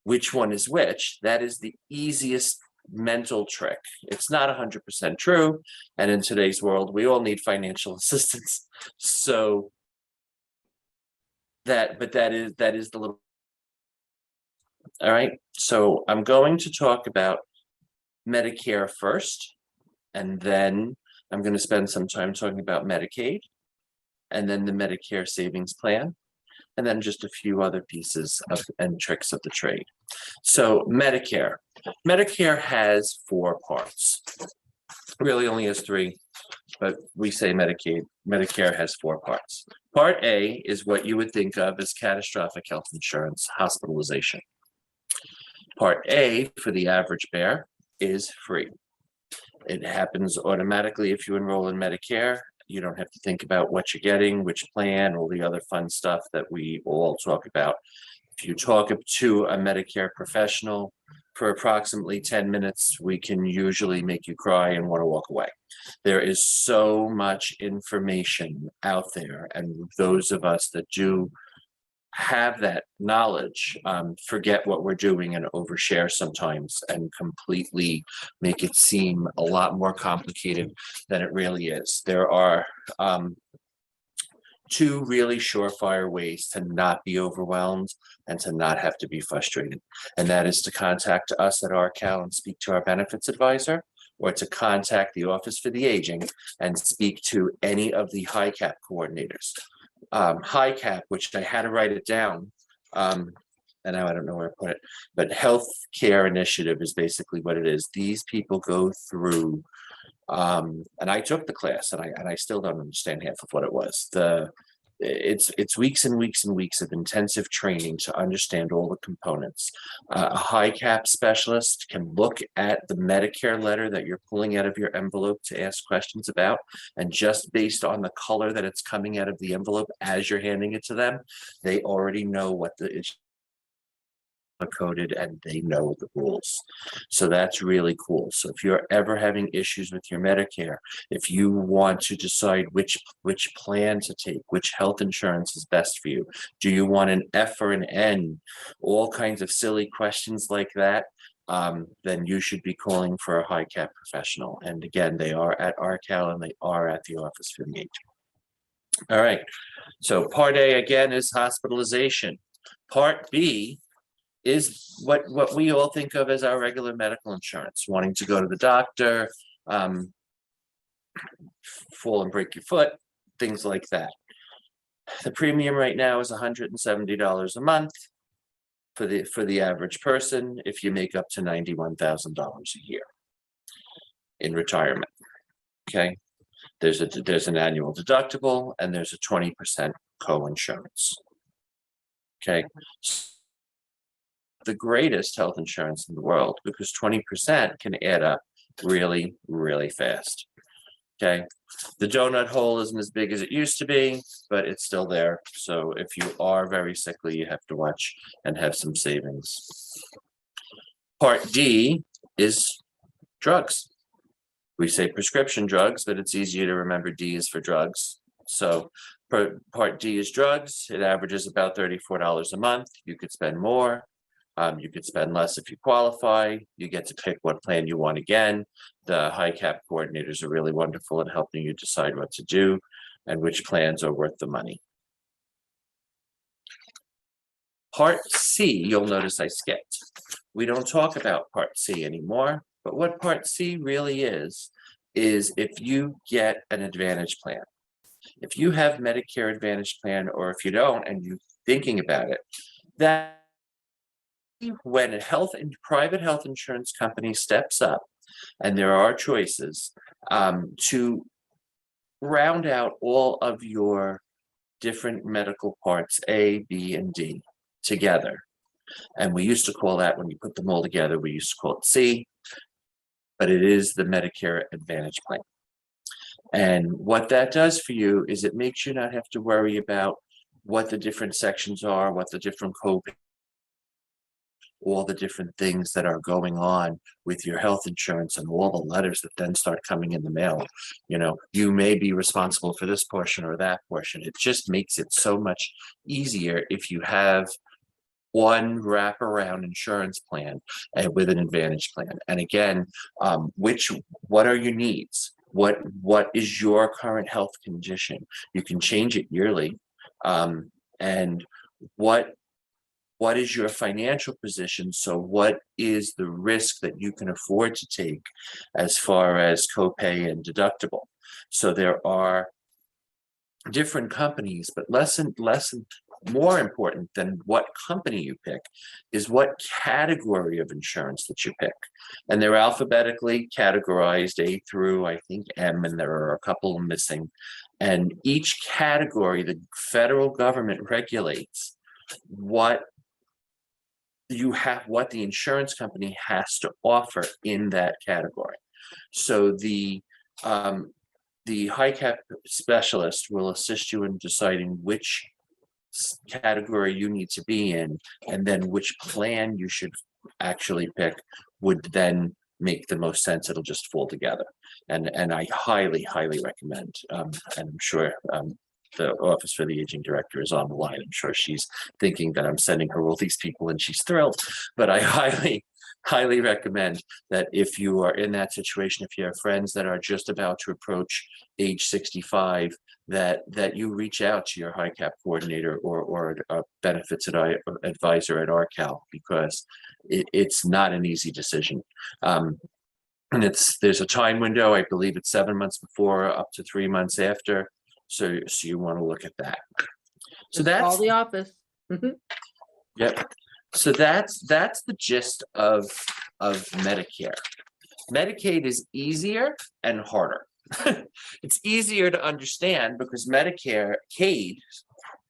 which one is which, that is the easiest mental trick. It's not 100% true. And in today's world, we all need financial assistance. So that is the little. All right, so I'm going to talk about Medicare first, and then I'm going to spend some time talking about Medicaid, and then the Medicare savings plan, and then just a few other pieces and tricks of the trade. So Medicare has 4 parts. Really only has 3, but we say Medicare has 4 parts. Part A is what you would think of as catastrophic health insurance, hospitalization. Part A for the average bear is free. It happens automatically if you enroll in Medicare. You don't have to think about what you're getting, which plan, all the other fun stuff that we all talk about. If you talk to a Medicare professional for approximately 10 minutes, we can usually make you cry and want to walk away. There is so much information out there, and those of us that do have that knowledge forget what we're doing and overshare sometimes and completely make it seem a lot more complicated than it really is. There are 2 really surefire ways to not be overwhelmed and to not have to be frustrated, and that is to contact us at RCAL and speak to our benefits advisor, or to contact the Office for the Aging and speak to any of the HICAP coordinators. HICAP, which I had to write it down, and now I don't know where I put it, but healthcare initiative is basically what it is. These people go through, and I took the class, and I still don't understand half of what it was. It's weeks and weeks and weeks of intensive training to understand all the components. A HICAP specialist can look at the Medicare letter that you're pulling out of your envelope to ask questions about, and just based on the color that it's coming out of the envelope as you're handing it to them, they already know what it's coded and they know the rules. So that's really cool. So if you're ever having issues with your Medicare, if you want to decide which plan to take, which health insurance is best for you, do you want an F or an N, all kinds of silly questions like that, then you should be calling for a HICAP professional. And again, they are at RCAL and they are at the Office for the Aging. All right, so Part A again is hospitalization. Part B is what we all think of as our regular medical insurance, wanting to go to the doctor, fall and break your foot, things like that. The premium right now is $170 a month for the average person if you make up to $91,000 a year in retirement. Okay, there's an annual deductible and there's a 20% co-insurance. Okay. The greatest health insurance in the world, because 20% can add up really, really fast. Okay, the donut hole isn't as big as it used to be, but it's still there. So if you are very sickly, you have to watch and have some savings. Part D is drugs. We say prescription drugs, but it's easier to remember D is for drugs. So Part D is drugs. It averages about $34 a month. You could spend more. You could spend less if you qualify. You get to pick what plan you want again. The high cap coordinators are really wonderful at helping you decide what to do and which plans are worth the money. Part C, you'll notice I skipped. We don't talk about Part C anymore, but what Part C really is if you get an Advantage plan. If you have Medicare Advantage plan, or if you don't and you're thinking about it, that when a private health insurance company steps up and there are choices to round out all of your different medical parts, A, B, and D together. And we used to call that, when you put them all together, we used to call it C, but it is the Medicare Advantage plan. And what that does for you is it makes you not have to worry about what the different sections are, what the different copays, all the different things that are going on with your health insurance and all the letters that then start coming in the mail. You know, you may be responsible for this portion or that portion. It just makes it so much easier if you have one wraparound insurance plan with an Advantage plan. And again, what are your needs? What is your current health condition? You can change it yearly. And what is your financial position? So what is the risk that you can afford to take as far as copay and deductible? So there are different companies, but more important than what company you pick is what category of insurance that you pick. And they're alphabetically categorized A through, I think, M, and there are a couple missing. And each category, the federal government regulates what the insurance company has to offer in that category. So the high cap specialist will assist you in deciding which category you need to be in, and then which plan you should actually pick would then make the most sense. It'll just fall together. And I highly recommend, and I'm sure the Office for the Aging Director is on the line. I'm sure she's thinking that I'm sending her all these people and she's thrilled, but I highly recommend that if you are in that situation, if you have friends that are just about to approach age 65, that you reach out to your high cap coordinator or a benefits advisor at RCal, because it's not an easy decision. And there's a time window. I believe it's 7 months before, up to 3 months after. So you want to look at that. So that's call the office. Yep. So that's the gist of Medicare. Medicaid is easier and harder. It's easier to understand because Medicaid,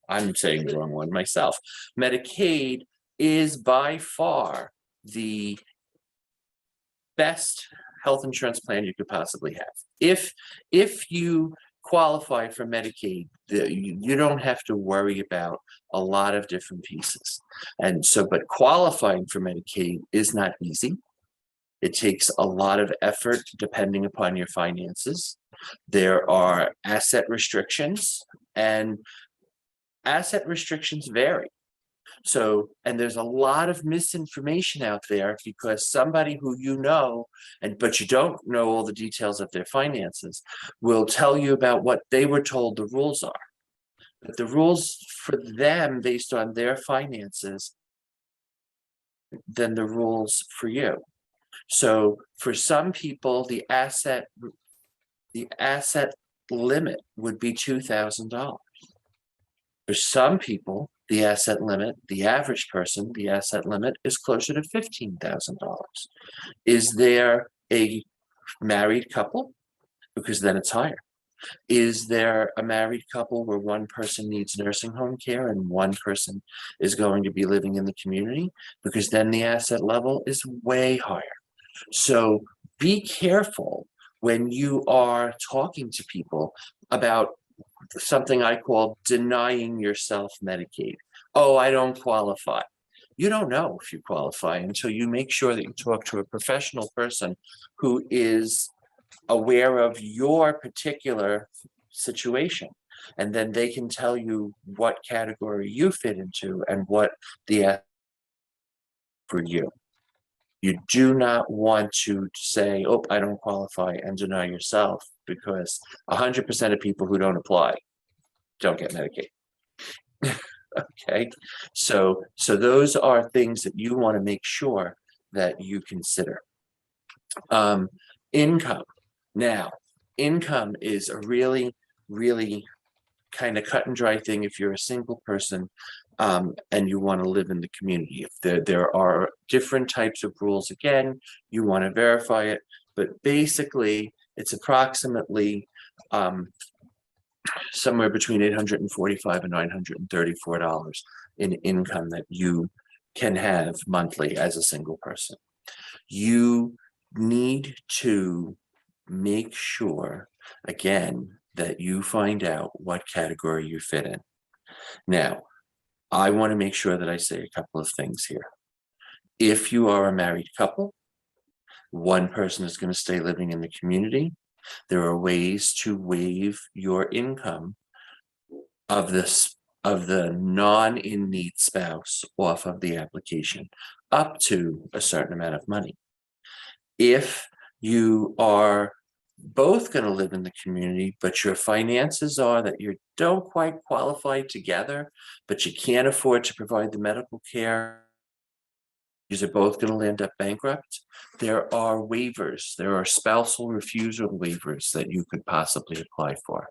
I'm saying the wrong one myself. Medicaid is by far the best health insurance plan you could possibly have. If you qualify for Medicaid, you don't have to worry about a lot of different pieces. And so, but qualifying for Medicaid is not easy. It takes a lot of effort depending upon your finances. There are asset restrictions, and asset restrictions vary. So, and there's a lot of misinformation out there because somebody who you know, but you don't know all the details of their finances, will tell you about what they were told the rules are. But the rules for them based on their finances than the rules for you. So for some people, the asset limit would be $2,000. For some people, the asset limit, the average person, the asset limit is closer to $15,000. Is there a married couple? Because then it's higher. Is there a married couple where one person needs nursing home care and one person is going to be living in the community? Because then the asset level is way higher. So be careful when you are talking to people about something I call denying yourself Medicaid. Oh, I don't qualify. You don't know if you qualify until you make sure that you talk to a professional person who is aware of your particular situation. And then they can tell you what category you fit into and what the for you. You do not want to say, oh, I don't qualify and deny yourself, because 100% of people who don't apply don't get Medicaid. Okay, so those are things that you want to make sure that you consider. Income. Now, income is a really, really kind of cut and dry thing if you're a single person and you want to live in the community. If there are different types of rules, again, you want to verify it, but basically it's approximately somewhere between $845 and $934 in income that you can have monthly as a single person. You need to make sure, again, that you find out what category you fit in. Now, I want to make sure that I say a couple of things here. If you are a married couple, one person is going to stay living in the community. There are ways to waive your income of the non-in-need spouse off of the application up to a certain amount of money. If you are both going to live in the community, but your finances are that you don't quite qualify together, but you can't afford to provide the medical care, these are both going to end up bankrupt, there are waivers. There are spousal refusal waivers that you could possibly apply for.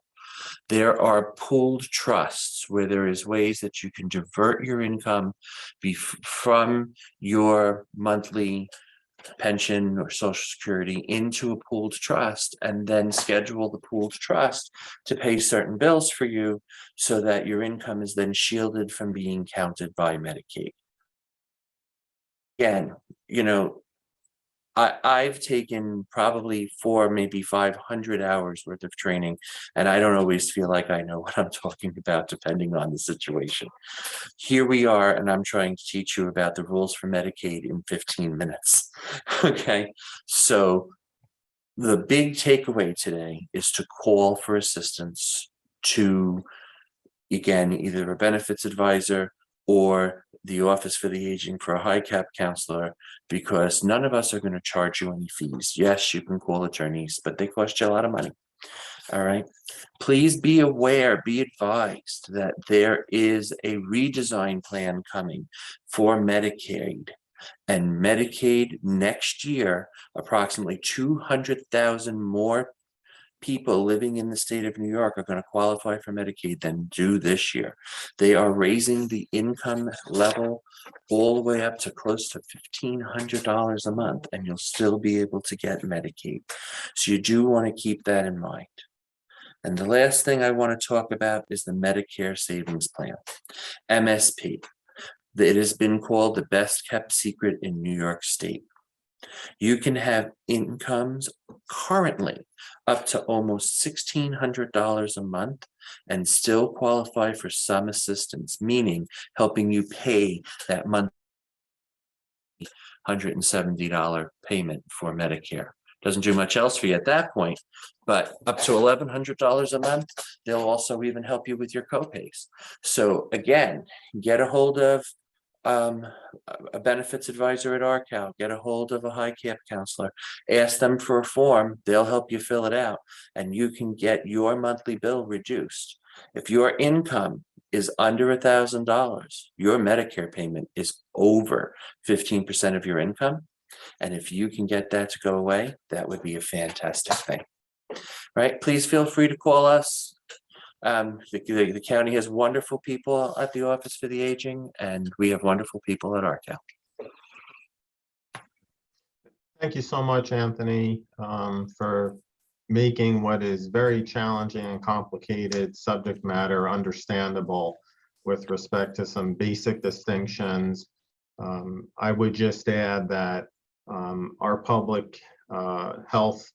There are pooled trusts where there is ways that you can divert your income from your monthly pension or Social Security into a pooled trust, and then schedule the pooled trust to pay certain bills for you so that your income is then shielded from being counted by Medicaid. Again, you know, I've taken probably 400, maybe 500 hours worth of training, and I don't always feel like I know what I'm talking about depending on the situation. Here we are, and I'm trying to teach you about the rules for Medicaid in 15 minutes. Okay, so the big takeaway today is to call for assistance to, again, either a benefits advisor or the Office for the Aging for a high cap counselor, because none of us are going to charge you any fees. Yes, you can call attorneys, but they cost you a lot of money. All right. Please be aware, be advised that there is a redesign plan coming for Medicaid. And Medicaid next year, approximately 200,000 more people living in the state of New York are going to qualify for Medicaid than do this year. They are raising the income level all the way up to close to $1,500 a month, and you'll still be able to get Medicaid. So you do want to keep that in mind. And the last thing I want to talk about is the Medicare Savings Plan, MSP. It has been called the best kept secret in New York State. You can have incomes currently up to almost $1,600 a month and still qualify for some assistance, meaning helping you pay that monthly $170 payment for Medicare. Doesn't do much else for you at that point, but up to $1,100 a month, they'll also even help you with your copays. So again, get a hold of a benefits advisor at RCal, get a hold of a high cap counselor, ask them for a form, they'll help you fill it out, and you can get your monthly bill reduced. If your income is under $1,000, your Medicare payment is over 15% of your income. And if you can get that to go away, that would be a fantastic thing. Right? Please feel free to call us. The county has wonderful people at the Office for the Aging, and we have wonderful people at RCal. Thank you so much, Anthony, for making what is very challenging and complicated subject matter understandable with respect to some basic distinctions. I would just add that our public health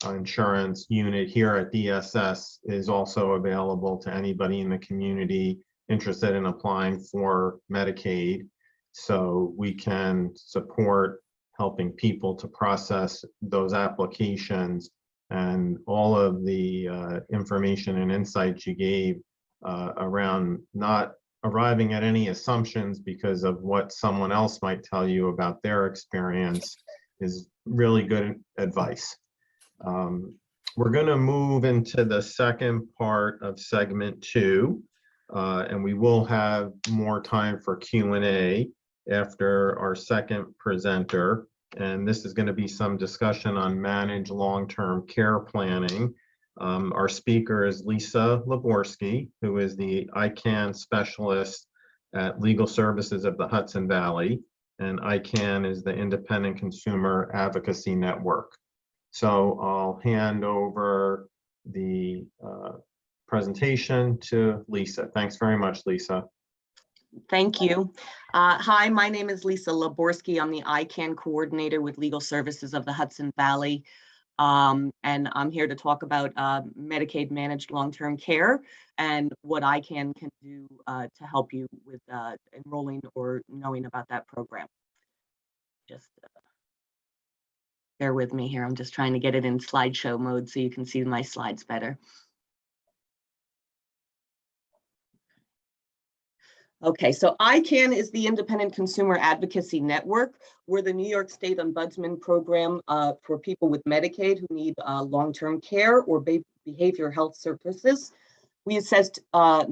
insurance unit here at DSS is also available to anybody in the community interested in applying for Medicaid. So we can support helping people to process those applications, and all of the information and insights you gave around not arriving at any assumptions because of what someone else might tell you about their experience is really good advice. We're going to move into the second part of segment 2, and we will have more time for Q&A after our second presenter. And this is going to be some discussion on managed long-term care planning. Our speaker is Lisa Laborsky, who is the ICANN specialist at Legal Services of the Hudson Valley, and ICANN is the Independent Consumer Advocacy Network. So I'll hand over the presentation to Lisa. Thanks very much, Lisa. Thank you. Hi, my name is Lisa Laborsky. I'm the ICANN coordinator with Legal Services of the Hudson Valley. And I'm here to talk about Medicaid managed long-term care and what ICANN can do to help you with enrolling or knowing about that program. Just bear with me here. I'm just trying to get it in slideshow mode so you can see my slides better. Okay, so ICANN is the Independent Consumer Advocacy Network. We're the New York State Ombudsman program for people with Medicaid who need long-term care or behavioral health services. We assist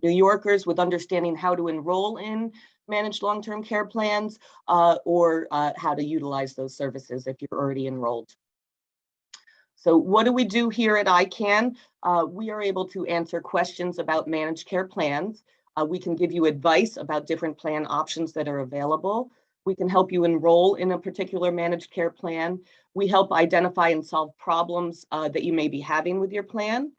New Yorkers with understanding how to enroll in managed long-term care plans or how to utilize those services if you're already enrolled. So what do we do here at ICANN? We are able to answer questions about managed care plans. We can give you advice about different plan options that are available. We can help you enroll in a particular managed care plan. We help identify and solve problems that you may be having with your plan.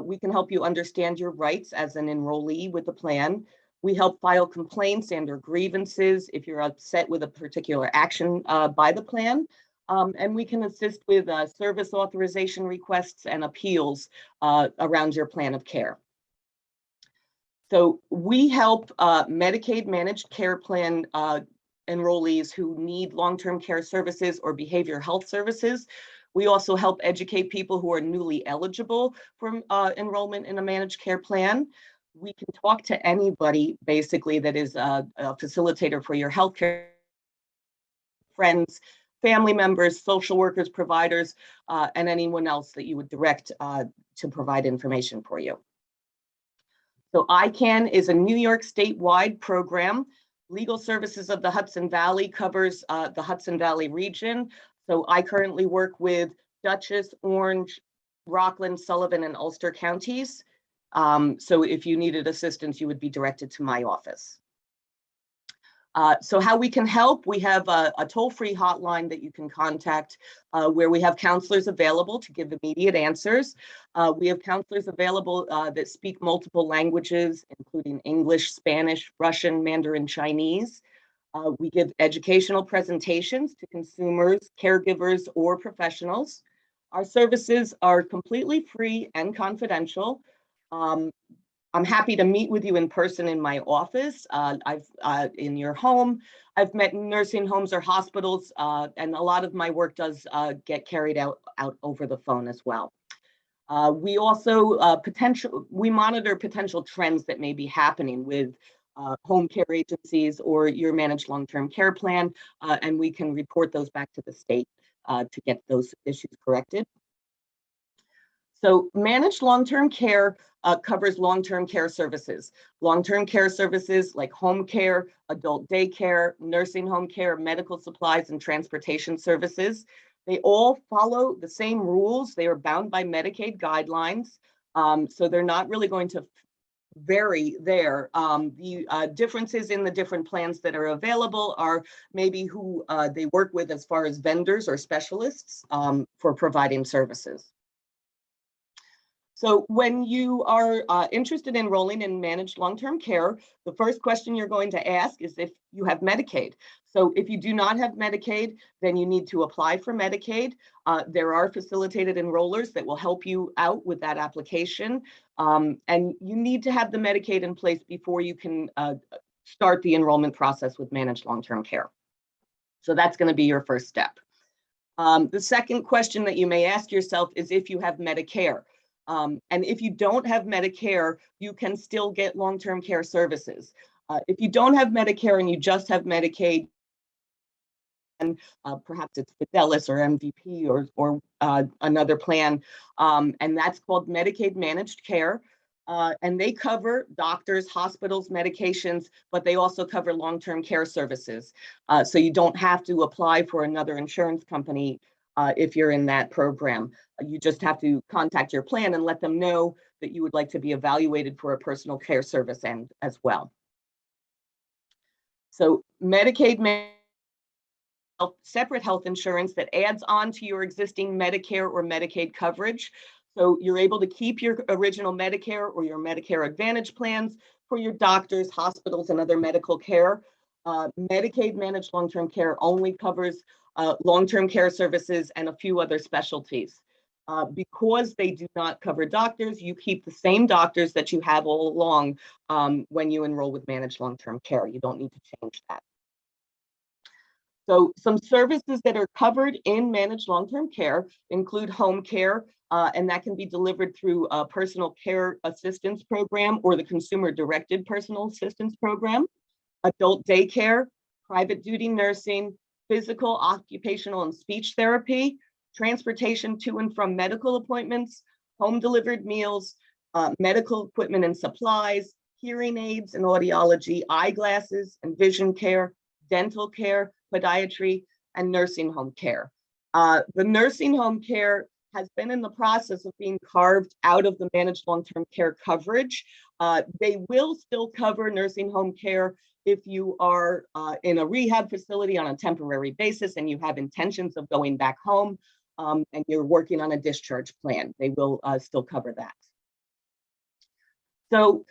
We can help you understand your rights as an enrollee with the plan. We help file complaints and or grievances if you're upset with a particular action by the plan. And we can assist with service authorization requests and appeals around your plan of care. So we help Medicaid managed care plan enrollees who need long-term care services or behavioral health services. We also help educate people who are newly eligible for enrollment in a managed care plan. We can talk to anybody basically that is a facilitator for your healthcare, friends, family members, social workers, providers, and anyone else that you would direct to provide information for you. So ICANN is a New York statewide program. Legal Services of the Hudson Valley covers the Hudson Valley region. So I currently work with Dutchess, Orange, Rockland, Sullivan, and Ulster counties. So if you needed assistance, you would be directed to my office. So how we can help, we have a toll-free hotline that you can contact where we have counselors available to give immediate answers. We have counselors available that speak multiple languages, including English, Spanish, Russian, Mandarin, Chinese. We give educational presentations to consumers, caregivers, or professionals. Our services are completely free and confidential. I'm happy to meet with you in person in my office, in your home. I've met in nursing homes or hospitals, and a lot of my work does get carried out over the phone as well. We also we monitor potential trends that may be happening with home care agencies or your managed long-term care plan, and we can report those back to the state to get those issues corrected. So managed long-term care covers long-term care services. Long-term care services like home care, adult daycare, nursing home care, medical supplies, and transportation services. They all follow the same rules. They are bound by Medicaid guidelines. So they're not really going to vary there. The differences in the different plans that are available are maybe who they work with as far as vendors or specialists for providing services. So when you are interested in enrolling in managed long-term care, the first question you're going to ask is if you have Medicaid. So if you do not have Medicaid, then you need to apply for Medicaid. There are facilitated enrollers that will help you out with that application. And you need to have the Medicaid in place before you can start the enrollment process with managed long-term care. So that's going to be your first step. The second question that you may ask yourself is if you have Medicare. And if you don't have Medicare, you can still get long-term care services. If you don't have Medicare and you just have Medicaid, and perhaps it's Fidelis or MVP or another plan, and that's called Medicaid Managed Care. And they cover doctors, hospitals, medications, but they also cover long-term care services. So you don't have to apply for another insurance company if you're in that program. You just have to contact your plan and let them know that you would like to be evaluated for a personal care service and as well. So Medicaid separate health insurance that adds on to your existing Medicare or Medicaid coverage. So you're able to keep your original Medicare or your Medicare Advantage plans for your doctors, hospitals, and other medical care. Medicaid managed long-term care only covers long-term care services and a few other specialties. Because they do not cover doctors, you keep the same doctors that you have all along when you enroll with managed long-term care. You don't need to change that. So some services that are covered in managed long-term care include home care, and that can be delivered through a personal care assistance program or the consumer-directed personal assistance program, adult daycare, private duty nursing, physical, occupational, and speech therapy, transportation to and from medical appointments, home-delivered meals, medical equipment and supplies, hearing aids and audiology, eyeglasses and vision care, dental care, podiatry, and nursing home care. The nursing home care has been in the process of being carved out of the managed long-term care coverage. They will still cover nursing home care if you are in a rehab facility on a temporary basis and you have intentions of going back home and you're working on a discharge plan. They will still cover that. So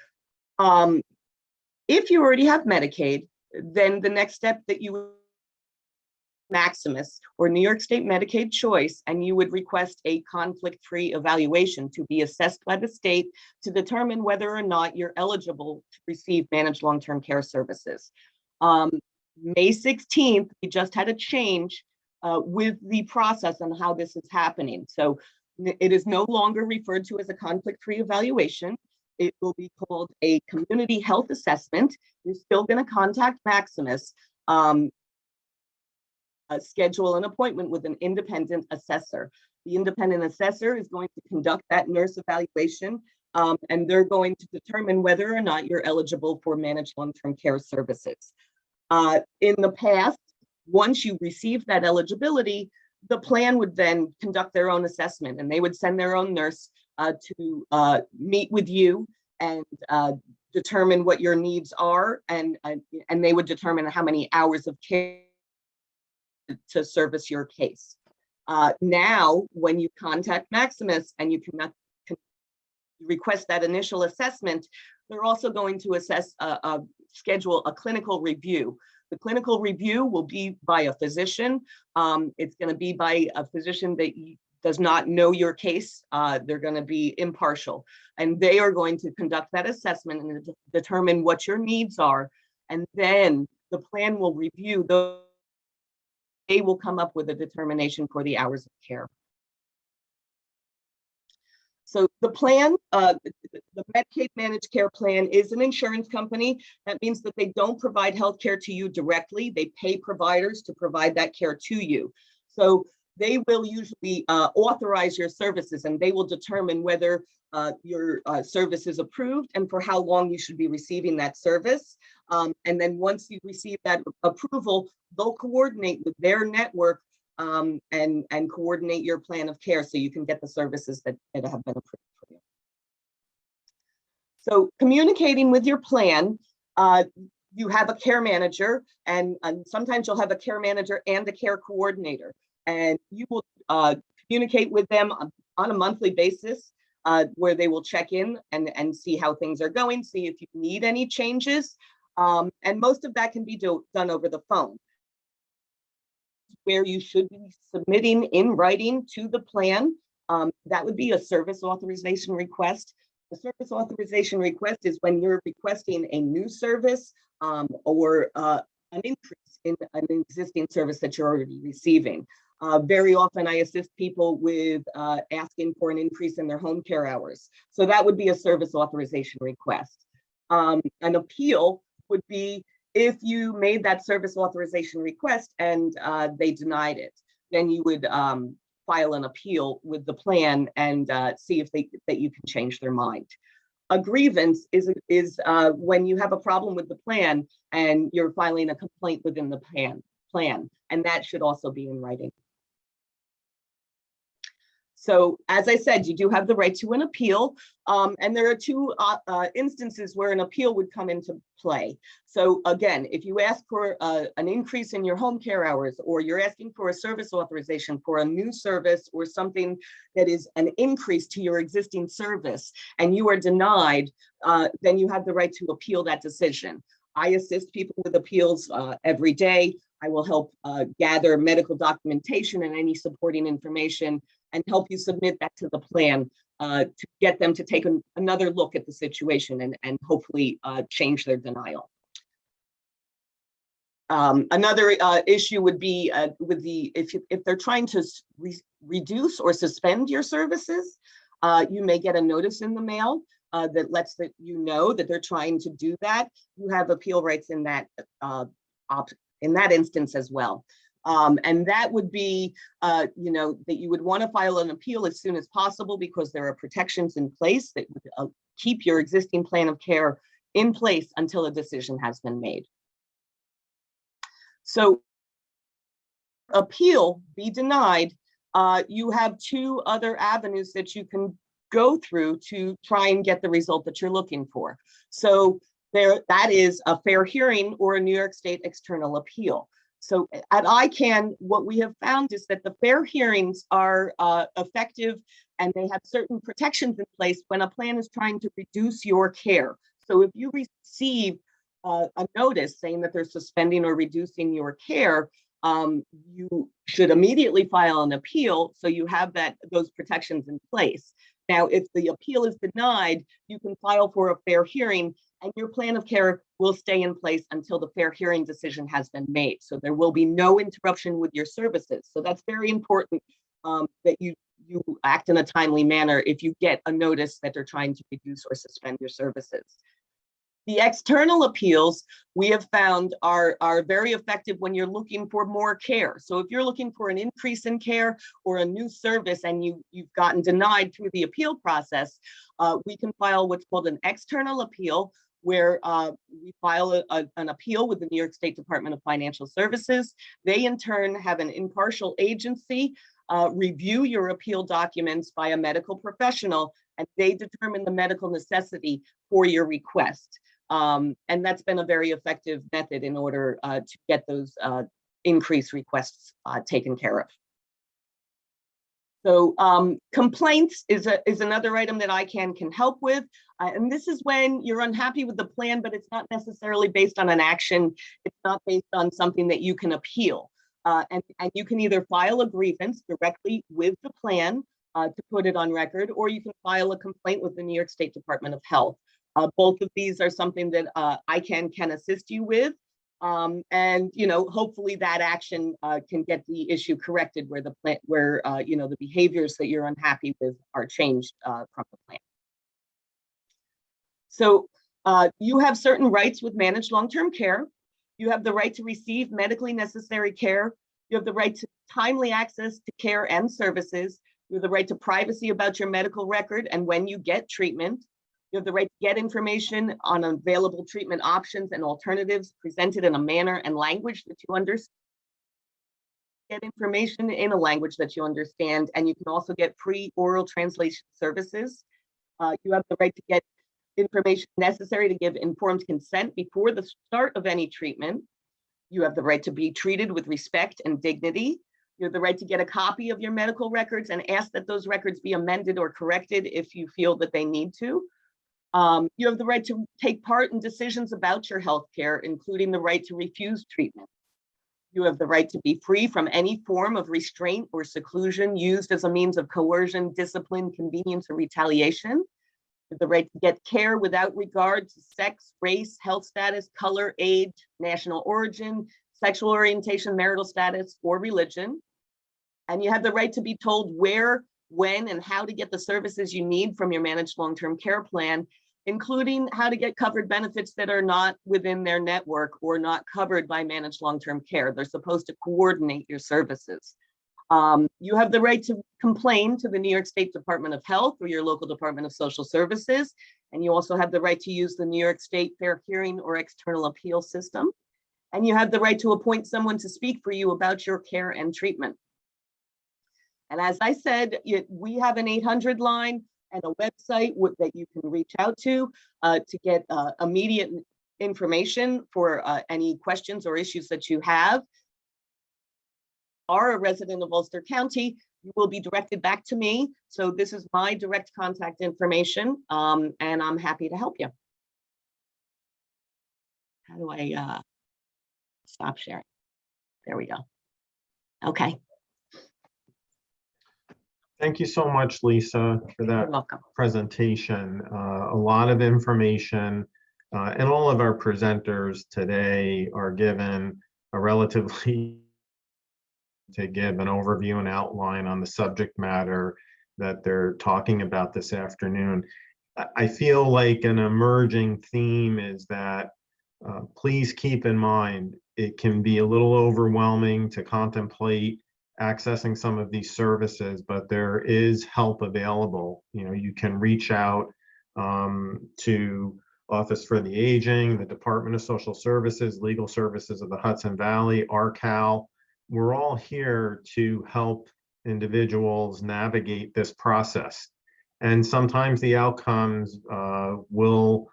if you already have Medicaid, then the next step that you Maximus or New York State Medicaid choice, and you would request a conflict-free evaluation to be assessed by the state to determine whether or not you're eligible to receive managed long-term care services. May 16th, we just had a change with the process on how this is happening. So it is no longer referred to as a conflict-free evaluation. It will be called a community health assessment. You're still going to contact Maximus, schedule an appointment with an independent assessor. The independent assessor is going to conduct that nurse evaluation, and they're going to determine whether or not you're eligible for managed long-term care services. In the past, once you receive that eligibility, the plan would then conduct their own assessment, and they would send their own nurse to meet with you and determine what your needs are, and they would determine how many hours of care to service your case. Now, when you contact Maximus and you cannot request that initial assessment, they're also going to schedule a clinical review. The clinical review will be by a physician. It's going to be by a physician that does not know your case. They're going to be impartial, and they are going to conduct that assessment and determine what your needs are. And then the plan will review those. They will come up with a determination for the hours of care. So the plan, the Medicaid managed care plan is an insurance company. That means that they don't provide health care to you directly. They pay providers to provide that care to you. So they will usually authorize your services, and they will determine whether your service is approved and for how long you should be receiving that service. And then once you receive that approval, they'll coordinate with their network and coordinate your plan of care so you can get the services that have been approved for you. So communicating with your plan, you have a care manager, and sometimes you'll have a care manager and a care coordinator, and you will communicate with them on a monthly basis. where they will check in and see how things are going, see if you need any changes. And most of that can be done over the phone. Where you should be submitting in writing to the plan, that would be a service authorization request. The service authorization request is when you're requesting a new service or an increase in an existing service that you're already receiving. Very often I assist people with asking for an increase in their home care hours. So that would be a service authorization request. An appeal would be if you made that service authorization request and they denied it, then you would file an appeal with the plan and see if that you can change their mind. A grievance is when you have a problem with the plan and you're filing a complaint within the plan, and that should also be in writing. So as I said, you do have the right to an appeal, and there are two instances where an appeal would come into play. So again, if you ask for an increase in your home care hours, or you're asking for a service authorization for a new service or something that is an increase to your existing service, and you are denied, then you have the right to appeal that decision. I assist people with appeals every day. I will help gather medical documentation and any supporting information and help you submit that to the plan to get them to take another look at the situation and hopefully change their denial. Another issue would be with if they're trying to reduce or suspend your services, you may get a notice in the mail that lets you know that they're trying to do that. You have appeal rights in that instance as well. And that would be, that you would want to file an appeal as soon as possible because there are protections in place that would keep your existing plan of care in place until a decision has been made. So, appeal be denied, you have two other avenues that you can go through to try and get the result that you're looking for. So that is a fair hearing or a New York State external appeal. So at ICANN, what we have found is that the fair hearings are effective and they have certain protections in place when a plan is trying to reduce your care. So if you receive a notice saying that they're suspending or reducing your care, you should immediately file an appeal so you have those protections in place. Now, if the appeal is denied, you can file for a fair hearing and your plan of care will stay in place until the fair hearing decision has been made. So there will be no interruption with your services. So that's very important that you act in a timely manner if you get a notice that they're trying to reduce or suspend your services. The external appeals we have found are very effective when you're looking for more care. So if you're looking for an increase in care or a new service and you've gotten denied through the appeal process, we can file what's called an external appeal, where we file an appeal with the New York State Department of Financial Services. They in turn have an impartial agency review your appeal documents by a medical professional, and they determine the medical necessity for your request. And that's been a very effective method in order to get those increased requests taken care of. So complaints is another item that ICANN can help with. And this is when you're unhappy with the plan, but it's not necessarily based on an action. It's not based on something that you can appeal. And you can either file a grievance directly with the plan to put it on record, or you can file a complaint with the New York State Department of Health. Both of these are something that ICANN can assist you with. And hopefully that action can get the issue corrected where the plan, the behaviors that you're unhappy with are changed from the plan. So you have certain rights with managed long-term care. You have the right to receive medically necessary care. You have the right to timely access to care and services. You have the right to privacy about your medical record and when you get treatment. You have the right to get information on available treatment options and alternatives presented in a manner and language that you understand. Get information in a language that you understand, and you can also get pre-oral translation services. You have the right to get information necessary to give informed consent before the start of any treatment. You have the right to be treated with respect and dignity. You have the right to get a copy of your medical records and ask that those records be amended or corrected if you feel that they need to. You have the right to take part in decisions about your healthcare, including the right to refuse treatment. You have the right to be free from any form of restraint or seclusion used as a means of coercion, discipline, convenience, or retaliation. You have the right to get care without regard to sex, race, health status, color, age, national origin, sexual orientation, marital status, or religion. And you have the right to be told where, when, and how to get the services you need from your managed long-term care plan, including how to get covered benefits that are not within their network or not covered by managed long-term care. They're supposed to coordinate your services. You have the right to complain to the New York State Department of Health or your local Department of Social Services. And you also have the right to use the New York State Fair Hearing or External Appeal System. And you have the right to appoint someone to speak for you about your care and treatment. And as I said, we have an 800 line and a website that you can reach out to get immediate information for any questions or issues that you have. Are a resident of Ulster County, you will be directed back to me. So this is my direct contact information, and I'm happy to help you. How do I stop sharing? There we go. Okay. Thank you so much, Lisa, for that You're welcome. presentation. A lot of information, and all of our presenters today are given a relatively to give an overview and outline on the subject matter that they're talking about this afternoon. I feel like an emerging theme is that please keep in mind it can be a little overwhelming to contemplate accessing some of these services, but there is help available. You know, you can reach out to Office for the Aging, the Department of Social Services, Legal Services of the Hudson Valley, RCAL. We're all here to help individuals navigate this process. And sometimes the outcomes will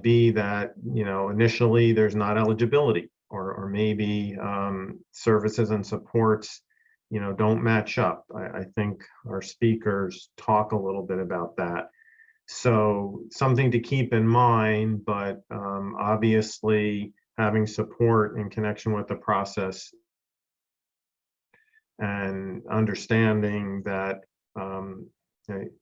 be that, you know, initially there's not eligibility, or maybe services and supports, you know, don't match up. I think our speakers talk a little bit about that. So something to keep in mind, but obviously having support in connection with the process and understanding that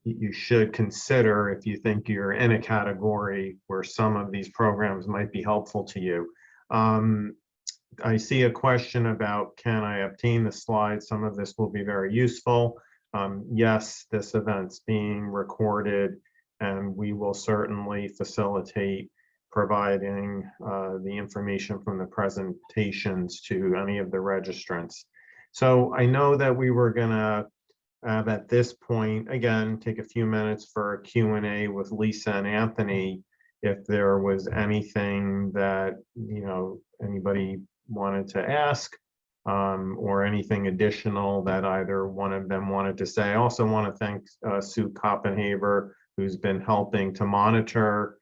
you should consider if you think you're in a category where some of these programs might be helpful to you. I see a question about, can I obtain the slides? Some of this will be very useful. Yes, this event's being recorded, and we will certainly facilitate providing the information from the presentations to any of the registrants. So I know that we were gonna at this point, again, take a few minutes for a Q&A with Lisa and Anthony, if there was anything that, you know, anybody wanted to ask, or anything additional that either one of them wanted to say. I also want to thank Sue Koppenhaver, who's been helping to monitor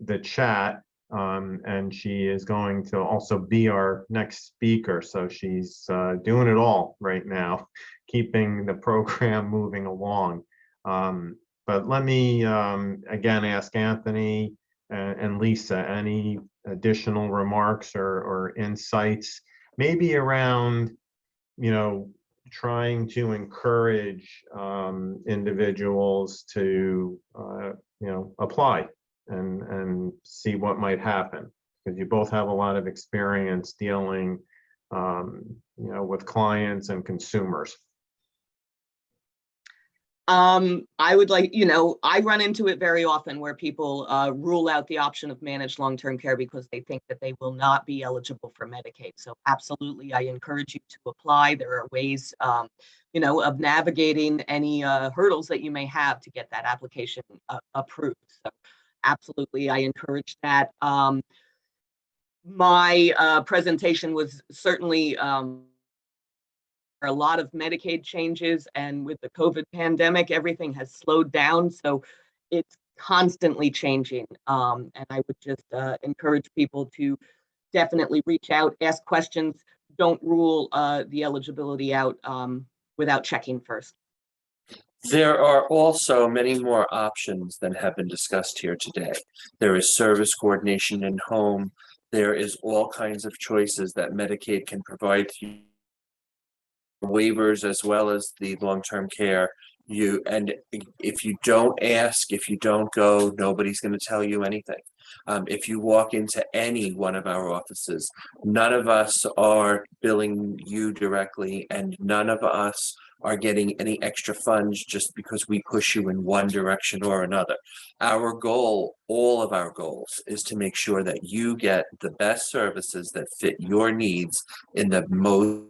the chat, and she is going to also be our next speaker. So she's doing it all right now, keeping the program moving along. But let me again ask Anthony and Lisa, any additional remarks or insights, maybe around, you know, trying to encourage individuals to, you know, apply and see what might happen, because you both have a lot of experience dealing, you know, with clients and consumers. I would like, you know, I run into it very often where people rule out the option of managed long-term care because they think that they will not be eligible for Medicaid. So absolutely, I encourage you to apply. There are ways, you know, of navigating any hurdles that you may have to get that application approved. So absolutely, I encourage that. My presentation was certainly a lot of Medicaid changes, and with the COVID pandemic, everything has slowed down. So it's constantly changing. And I would just encourage people to definitely reach out, ask questions. don't rule the eligibility out without checking first. There are also many more options than have been discussed here today. There is service coordination in home. There is all kinds of choices that Medicaid can provide to you, waivers as well as the long-term care. And if you don't ask, if you don't go, nobody's going to tell you anything. If you walk into any one of our offices, none of us are billing you directly, and none of us are getting any extra funds just because we push you in one direction or another. Our goal, all of our goals, is to make sure that you get the best services that fit your needs in the most.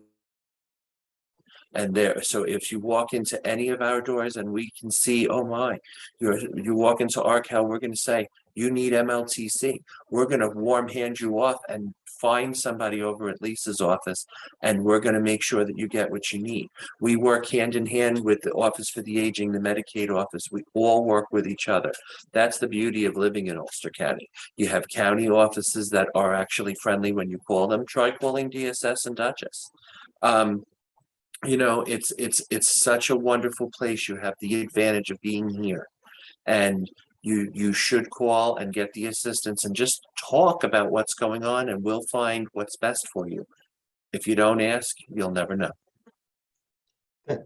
And so if you walk into any of our doors and we can see, oh my, you walk into ARCAL, we're going to say, you need MLTC. We're going to warm hand you off and find somebody over at Lisa's office, and we're going to make sure that you get what you need. We work hand in hand with the Office for the Aging, the Medicaid office. We all work with each other. That's the beauty of living in Ulster County. You have county offices that are actually friendly when you call them. Try calling DSS and Dutchess. You know, it's such a wonderful place. You have the advantage of being here, and you should call and get the assistance and just talk about what's going on, and we'll find what's best for you. If you don't ask, you'll never know.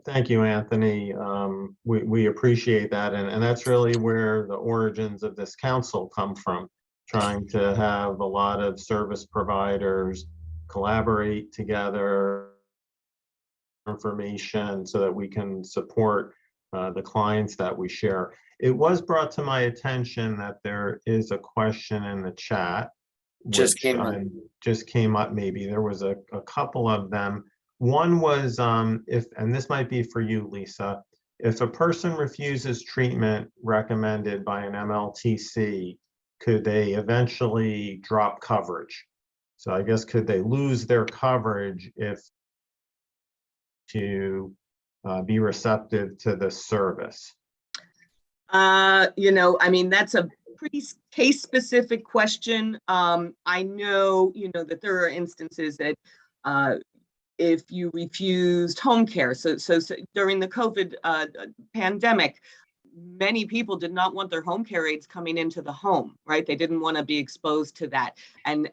Thank you, Anthony. We appreciate that, and that's really where the origins of this council come from, trying to have a lot of service providers collaborate together, information, so that we can support the clients that we share. It was brought to my attention that there is a question in the chat. Just came up. Maybe there was a couple of them. One was, and this might be for you, Lisa, if a person refuses treatment recommended by an MLTC, could they eventually drop coverage? So I guess, could they lose their coverage if to be receptive to this service? You know, I mean, that's a pretty case-specific question. I know, you know, that there are instances that if you refused home care, so during the COVID pandemic, many people did not want their home care aides coming into the home, right? They didn't want to be exposed to that, and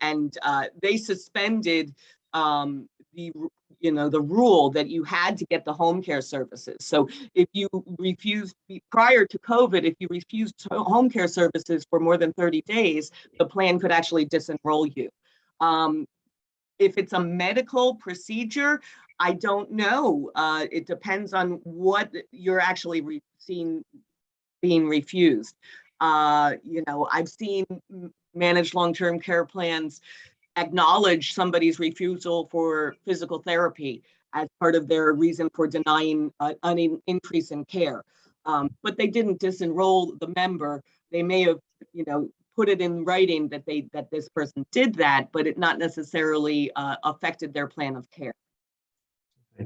they suspended the rule that you had to get the home care services. So if you refused, prior to COVID, if you refused home care services for more than 30 days, the plan could actually disenroll you. If it's a medical procedure, I don't know. It depends on what you're actually being refused. You know, I've seen managed long-term care plans acknowledge somebody's refusal for physical therapy as part of their reason for denying an increase in care. But they didn't disenroll the member. They may have, you know, put it in writing that this person did that, but it not necessarily affected their plan of care.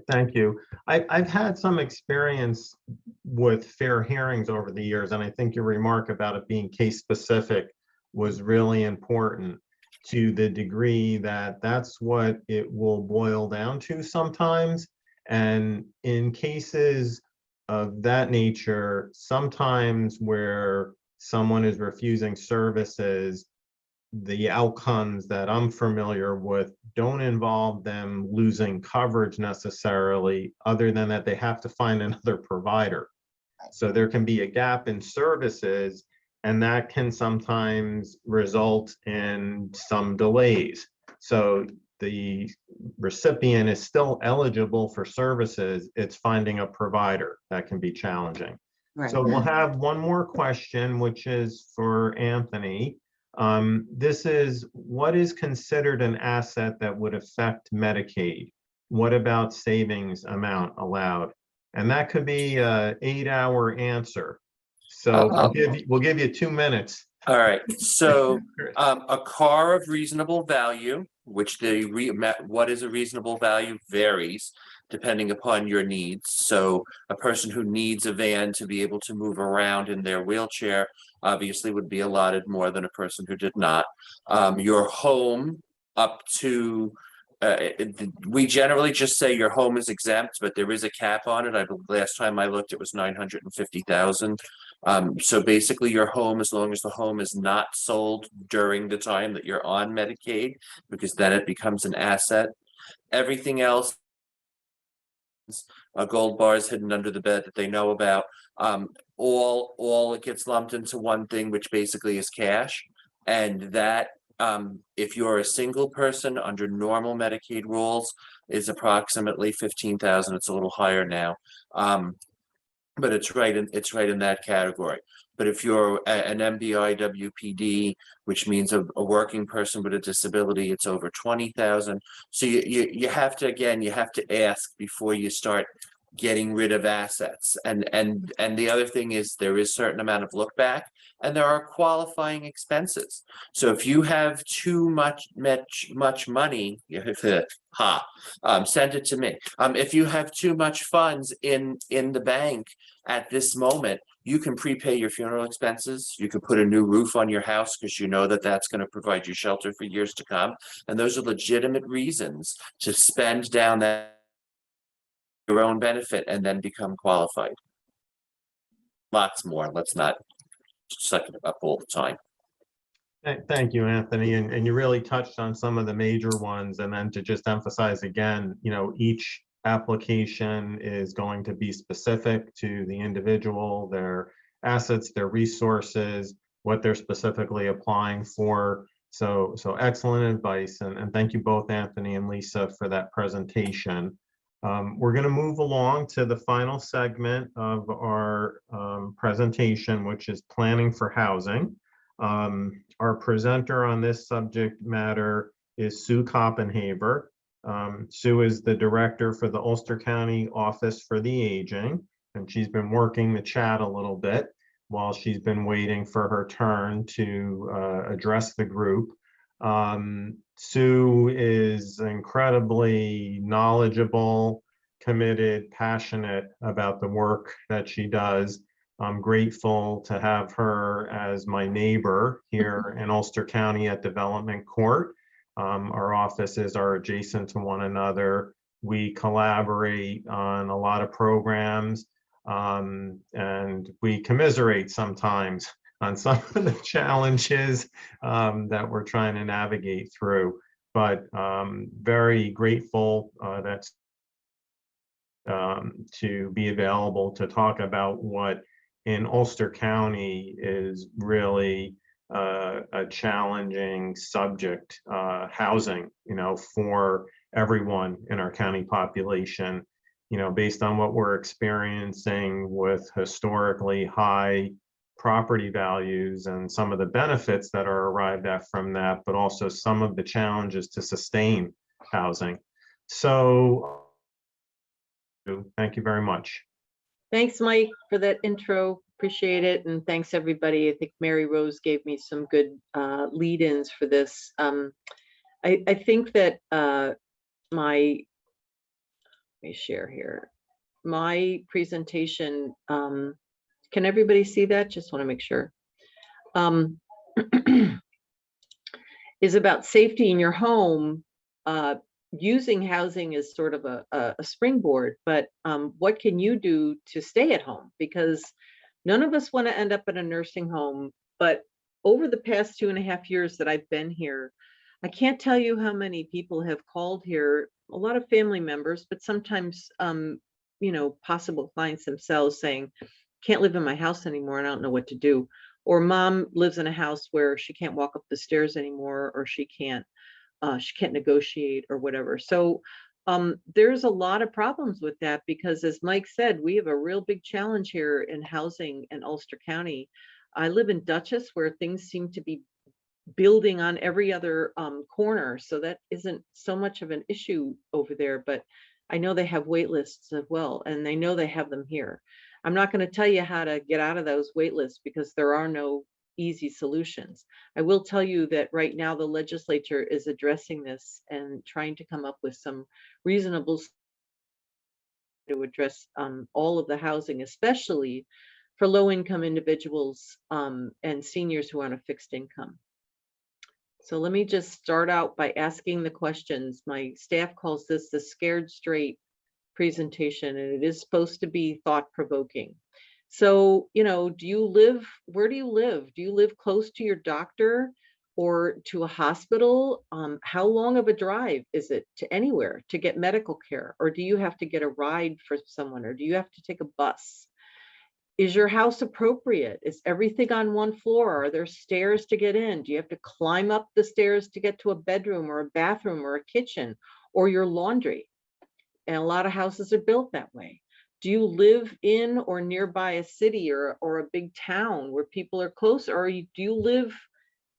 Thank you. I've had some experience with fair hearings over the years, and I think your remark about it being case specific was really important, to the degree that that's what it will boil down to sometimes. And in cases of that nature, sometimes where someone is refusing services, the outcomes that I'm familiar with don't involve them losing coverage necessarily, other than that they have to find another provider. So there can be a gap in services, and that can sometimes result in some delays. So the recipient is still eligible for services. It's finding a provider that can be challenging. Right. So we'll have one more question, which is for Anthony. This is, what is considered an asset that would affect Medicaid? What about savings amount allowed? And that could be an 8-hour answer. So we'll give you 2 minutes. All right. So a car of reasonable value, which what is a reasonable value varies depending upon your needs. So a person who needs a van to be able to move around in their wheelchair obviously would be allotted more than a person who did not. Your home up to we generally just say your home is exempt, but there is a cap on it. I believe last time I looked, it was 950,000. So basically your home, as long as the home is not sold during the time that you're on Medicaid, because then it becomes an asset. Everything else, gold bars hidden under the bed that they know about, all it gets lumped into one thing, which basically is cash. And that, if you're a single person under normal Medicaid rules, is approximately 15,000. It's a little higher now. But it's right in that category. But if you're an MBI WPD, which means a working person with a disability, it's over 20,000. So you have to ask before you start getting rid of assets. And the other thing is there is a certain amount of look back, and there are qualifying expenses. So if you have too much money, send it to me. If you have too much funds in the bank at this moment, you can prepay your funeral expenses. You can put a new roof on your house because you know that that's going to provide you shelter for years to come. And those are legitimate reasons to spend down that your own benefit and then become qualified. Lots more. Let's not suck it up all the time. Thank you, Anthony. And you really touched on some of the major ones. And then to just emphasize again, each application is going to be specific to the individual, their assets, their resources, what they're specifically applying for. So excellent advice. And thank you both, Anthony and Lisa, for that presentation. We're going to move along to the final segment of our presentation, which is planning for housing. Our presenter on this subject matter is Sue Koppenhaver. Sue is the director for the Ulster County Office for the Aging, and she's been working the chat a little bit while she's been waiting for her turn to address the group. Sue is incredibly knowledgeable, committed, passionate about the work that she does. I'm grateful to have her as my neighbor here in Ulster County at Development Court. Our offices are adjacent to one another. We collaborate on a lot of programs, and we commiserate sometimes on some of the challenges that we're trying to navigate through. But very grateful that's to be available to talk about what in Ulster County is really a challenging subject, housing, for everyone in our county population, based on what we're experiencing with historically high property values and some of the benefits that are arrived at from that, but also some of the challenges to sustain housing. So thank you very much. Thanks, Mike, for that intro. Appreciate it. And thanks, everybody. I think Mary Rose gave me some good lead-ins for this. I think that let me share here. My presentation, can everybody see that? Just want to make sure. Is about safety in your home, using housing as sort of a springboard, but what can you do to stay at home? Because none of us want to end up in a nursing home, but over the past 2.5 years that I've been here, I can't tell you how many people have called here, a lot of family members, but sometimes, possible clients themselves saying, can't live in my house anymore and I don't know what to do. Or mom lives in a house where she can't walk up the stairs anymore, or she can't negotiate or whatever. So there's a lot of problems with that, because as Mike said, we have a real big challenge here in housing in Ulster County. I live in Dutchess, where things seem to be building on every other corner. So that isn't so much of an issue over there, but I know they have wait lists as well, and I know they have them here. I'm not going to tell you how to get out of those wait lists, because there are no easy solutions. I will tell you that right now the legislature is addressing this and trying to come up with some reasonable to address all of the housing, especially for low-income individuals and seniors who are on a fixed income. So let me just start out by asking the questions. My staff calls this the scared straight presentation, and it is supposed to be thought-provoking. So, where do you live? Do you live close to your doctor or to a hospital? How long of a drive is it to anywhere to get medical care? Or do you have to get a ride for someone? Or do you have to take a bus? Is your house appropriate? Is everything on one floor? Are there stairs to get in? Do you have to climb up the stairs to get to a bedroom or a bathroom or a kitchen or your laundry? And a lot of houses are built that way. Do you live in or nearby a city or a big town where people are close? Or do you live,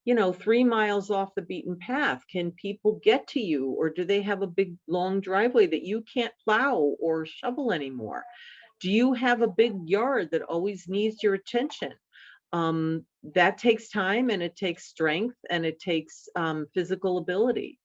3 miles off the beaten path? Can people get to you? Or do they have a big long driveway that you can't plow or shovel anymore? Do you have a big yard that always needs your attention? That takes time, and it takes strength, and it takes physical ability.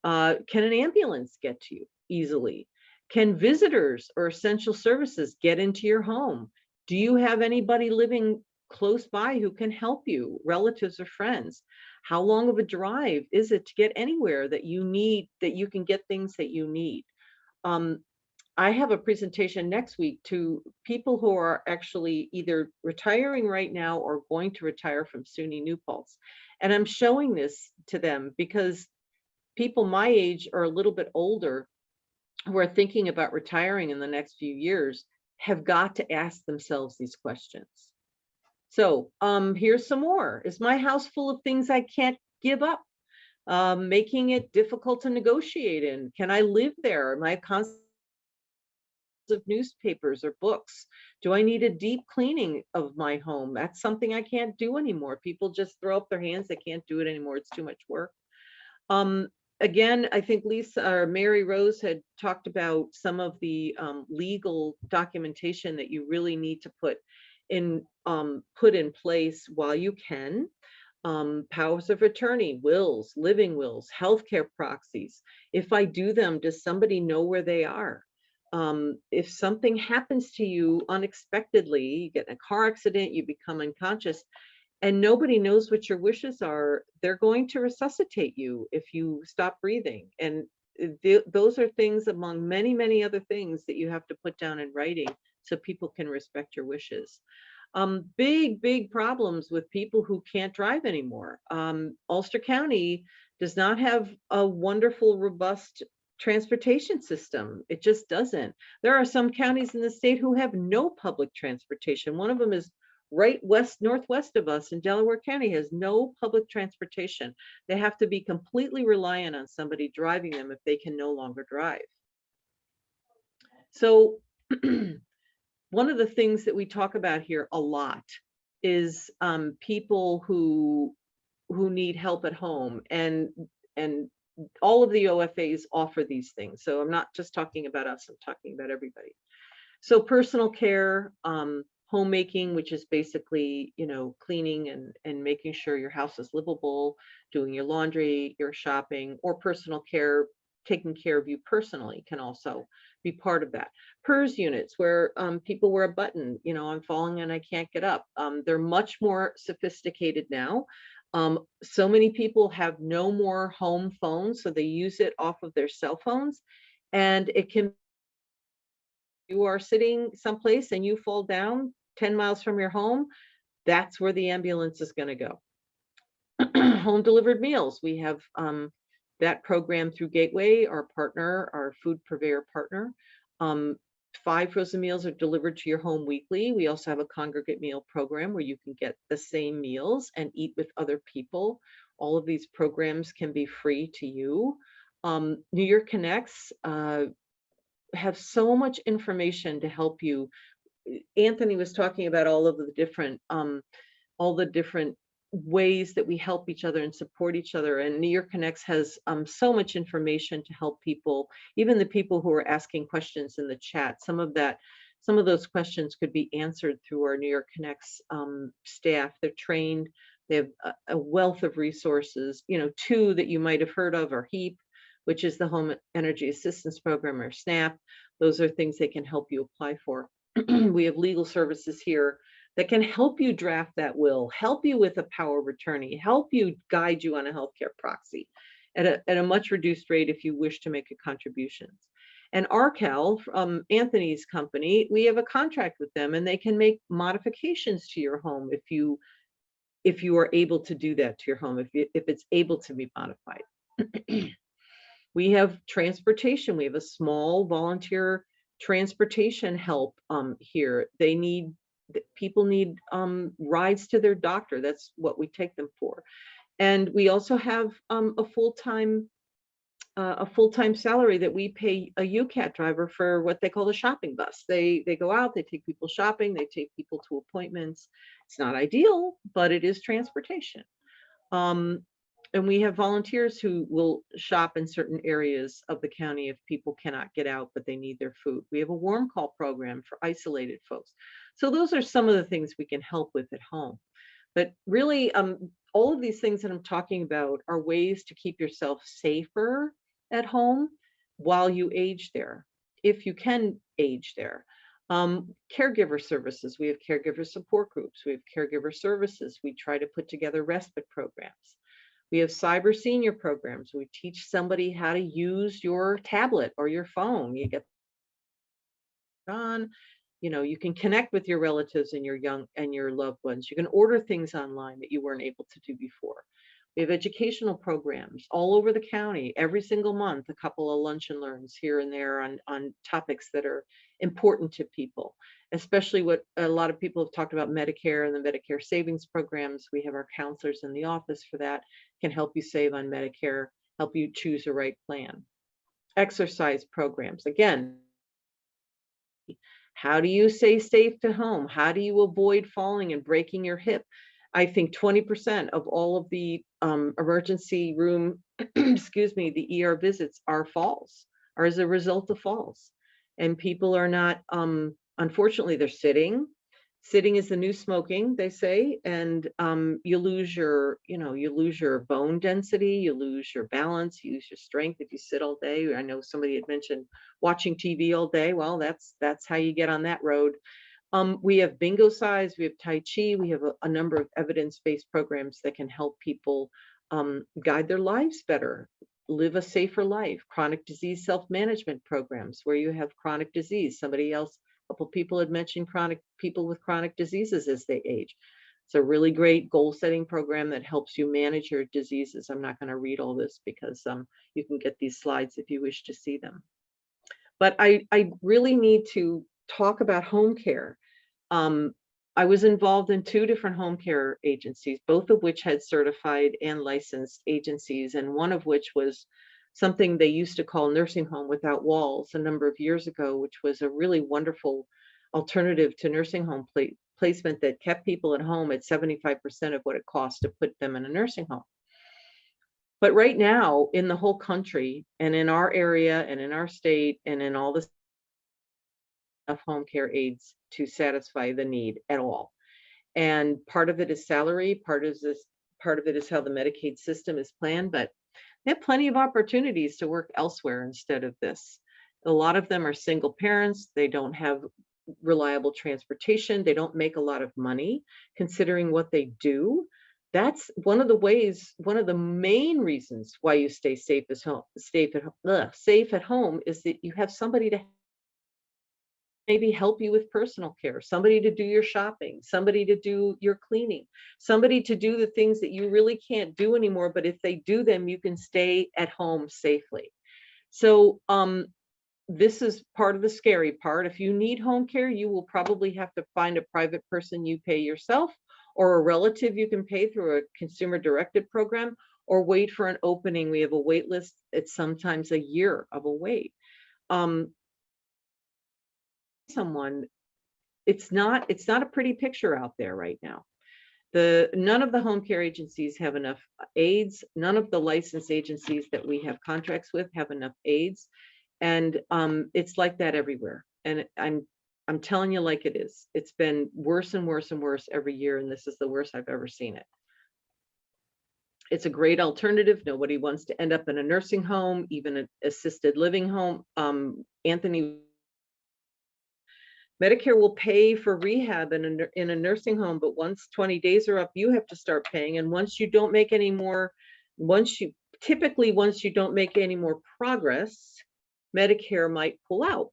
Can an ambulance get to you easily? Can visitors or essential services get into your home? Do you have anybody living close by who can help you, relatives or friends? How long of a drive is it to get anywhere that you need, that you can get things that you need? I have a presentation next week to people who are actually either retiring right now or going to retire from SUNY New Paltz. And I'm showing this to them because people my age or a little bit older who are thinking about retiring in the next few years have got to ask themselves these questions. So here's some more. Is my house full of things I can't give up? Making it difficult to negotiate in. Can I live there? Am I constantly of newspapers or books? Do I need a deep cleaning of my home? That's something I can't do anymore. People just throw up their hands. They can't do it anymore. It's too much work. Again, I think Lisa or Mary Rose had talked about some of the legal documentation that you really need to put in place while you can. Powers of attorney, wills, living wills, healthcare proxies. If I do them, does somebody know where they are? If something happens to you unexpectedly, you get in a car accident, you become unconscious, and nobody knows what your wishes are, they're going to resuscitate you if you stop breathing. And those are things among many, many other things that you have to put down in writing so people can respect your wishes. Big problems with people who can't drive anymore. Ulster County does not have a wonderful, robust transportation system. It just doesn't. There are some counties in the state who have no public transportation. One of them is right northwest of us in Delaware County, has no public transportation. They have to be completely reliant on somebody driving them if they can no longer drive. So one of the things that we talk about here a lot is people who need help at home, and all of the OFAs offer these things. So I'm not just talking about us, I'm talking about everybody. So personal care, homemaking, which is basically, cleaning and making sure your house is livable, doing your laundry, your shopping, or personal care, taking care of you personally can also be part of that. PERS units where people wear a button, I'm falling and I can't get up. They're much more sophisticated now. So many people have no more home phones, so they use it off of their cell phones. And it can, you are sitting someplace and you fall down 10 miles from your home, that's where the ambulance is going to go. Home delivered meals. We have that program through Gateway, our partner, our food purveyor partner. 5 frozen meals are delivered to your home weekly. We also have a congregate meal program where you can get the same meals and eat with other people. All of these programs can be free to you. New York Connects have so much information to help you. Anthony was talking about all the different ways that we help each other and support each other. And New York Connects has so much information to help people, even the people who are asking questions in the chat. Some of those questions could be answered through our New York Connects staff. They're trained. They have a wealth of resources. 2 that you might have heard of are HEAP, which is the Home Energy Assistance Program, or SNAP. Those are things they can help you apply for. We have legal services here that can help you draft that will, help you with a power of attorney, help you guide you on a healthcare proxy at a much reduced rate if you wish to make a contribution. And RCAL, Anthony's company, we have a contract with them, and they can make modifications to your home if you are able to do that to your home, if it's able to be modified. We have transportation. We have a small volunteer transportation help here. People need rides to their doctor. That's what we take them for. And we also have a full-time salary that we pay a UCAT driver for what they call the shopping bus. They go out, they take people shopping, they take people to appointments. It's not ideal, but it is transportation. And we have volunteers who will shop in certain areas of the county if people cannot get out, but they need their food. We have a warm call program for isolated folks. So those are some of the things we can help with at home. But really, all of these things that I'm talking about are ways to keep yourself safer at home while you age there, if you can age there. Caregiver services, we have caregiver support groups, we have caregiver services. We try to put together respite programs. We have cyber senior programs. We teach somebody how to use your tablet or your phone. You get on, you can connect with your relatives and your loved ones. You can order things online that you weren't able to do before. We have educational programs all over the county, every single month, a couple of lunch and learns here and there on topics that are important to people, especially what a lot of people have talked about, Medicare and the Medicare savings programs. We have our counselors in the office for that, can help you save on Medicare, help you choose the right plan. Exercise programs, again, how do you stay safe to home? How do you avoid falling and breaking your hip? I think 20% of all of the emergency room, the ER visits are as a result of falls. And people are not, unfortunately, they're sitting. Sitting is the new smoking, they say, and you lose your bone density, you lose your balance, you lose your strength if you sit all day. I know somebody had mentioned watching TV all day. Well, that's how you get on that road. We have bingo size, we have Tai Chi, we have a number of evidence-based programs that can help people guide their lives better, live a safer life. Chronic disease self-management programs where you have chronic disease. A couple people had mentioned people with chronic diseases as they age. It's a really great goal-setting program that helps you manage your diseases. I'm not going to read all this because you can get these slides if you wish to see them. But I really need to talk about home care. I was involved in 2 different home care agencies, both of which had certified and licensed agencies, and one of which was something they used to call nursing home without walls a number of years ago, which was a really wonderful alternative to nursing home placement that kept people at home at 75% of what it costs to put them in a nursing home. But right now, in the whole country, and in our area, and in our state, and in all the of home care aides to satisfy the need at all. And part of it is salary, part of it is how the Medicaid system is planned, but they have plenty of opportunities to work elsewhere instead of this. A lot of them are single parents. They don't have reliable transportation. They don't make a lot of money considering what they do. That's one of the main reasons why you stay safe at home is that you have somebody to maybe help you with personal care, somebody to do your shopping, somebody to do your cleaning, somebody to do the things that you really can't do anymore, but if they do them, you can stay at home safely. So this is part of the scary part. If you need home care, you will probably have to find a private person you pay yourself, or a relative you can pay through a consumer directed program, or wait for an opening. We have a wait list. It's sometimes a year of a wait. It's not a pretty picture out there right now. None of the home care agencies have enough aides. None of the licensed agencies that we have contracts with have enough aides. And it's like that everywhere. And I'm telling you like it is. It's been worse and worse and worse every year, and this is the worst I've ever seen it. It's a great alternative. Nobody wants to end up in a nursing home, even an assisted living home. Anthony, Medicare will pay for rehab in a nursing home, but once 20 days are up, you have to start paying. And once you don't make any more, once you don't make any more progress, Medicare might pull out.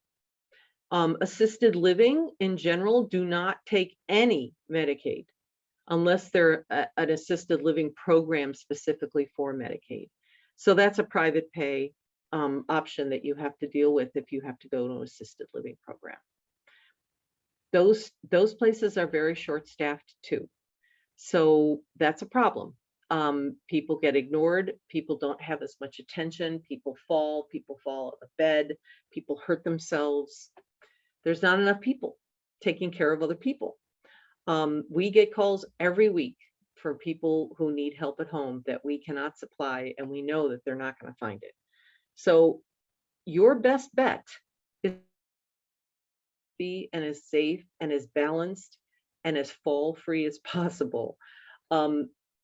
Assisted living in general do not take any Medicaid unless they're an assisted living program specifically for Medicaid. So that's a private pay option that you have to deal with if you have to go to an assisted living program. Those places are very short-staffed too. So that's a problem. People get ignored, people don't have as much attention, people fall out of bed, people hurt themselves. There's not enough people taking care of other people. We get calls every week for people who need help at home that we cannot supply, and we know that they're not going to find it. So your best bet is be and as safe and as balanced and as fall free as possible.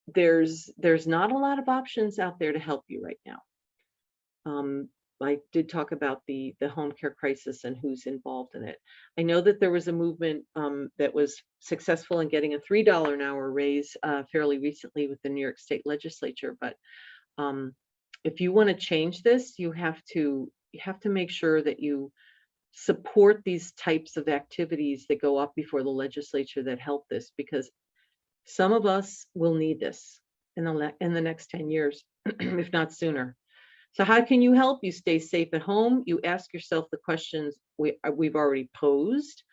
There's not a lot of options out there to help you right now. I did talk about the home care crisis and who's involved in it. I know that there was a movement that was successful in getting a $3 an hour raise fairly recently with the New York State Legislature. But if you want to change this, you have to make sure that you support these types of activities that go up before the legislature that help this, because some of us will need this in the next 10 years, if not sooner. So how can you help? You stay safe at home. You ask yourself the questions we've already posed.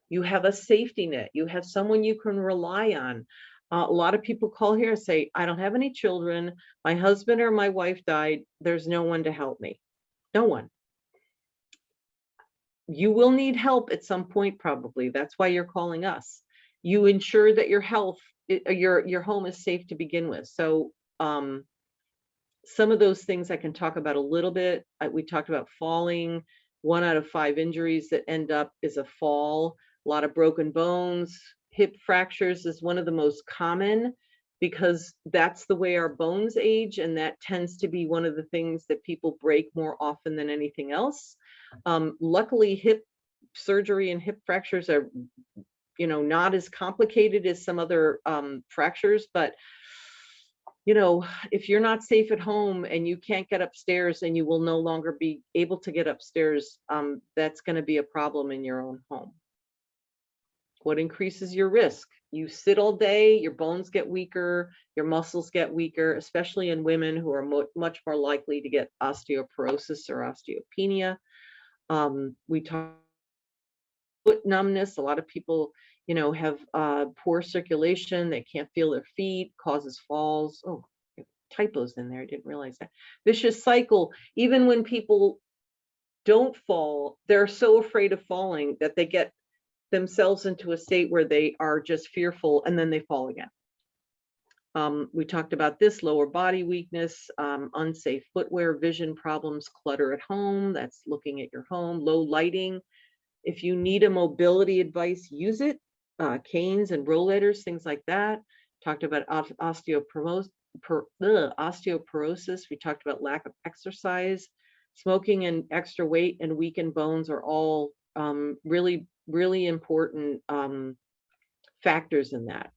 You have a safety net. You have someone you can rely on. A lot of people call here and say, I don't have any children. My husband or my wife died. There's no one to help me. No one. You will need help at some point, probably. That's why you're calling us. You ensure that your health, your home is safe to begin with. So some of those things I can talk about a little bit. We talked about falling. 1 out of 5 injuries that end up is a fall. A lot of broken bones. Hip fractures is one of the most common because that's the way our bones age, and that tends to be one of the things that people break more often than anything else. Luckily, hip surgery and hip fractures are, not as complicated as some other fractures, but if you're not safe at home and you can't get upstairs and you will no longer be able to get upstairs, that's going to be a problem in your own home. What increases your risk? You sit all day, your bones get weaker, your muscles get weaker, especially in women who are much more likely to get osteoporosis or osteopenia. We talk foot numbness. A lot of people, have poor circulation. They can't feel their feet, causes falls. Oh, typos in there. I didn't realize that. Vicious cycle. Even when people don't fall, they're so afraid of falling that they get themselves into a state where they are just fearful, and then they fall again. We talked about this: lower body weakness, unsafe footwear, vision problems, clutter at home. That's looking at your home. Low lighting. If you need a mobility advice, use it. Canes and rollators, things like that. Talked about osteoporosis. We talked about lack of exercise. Smoking and extra weight and weakened bones are all really, really important factors in that.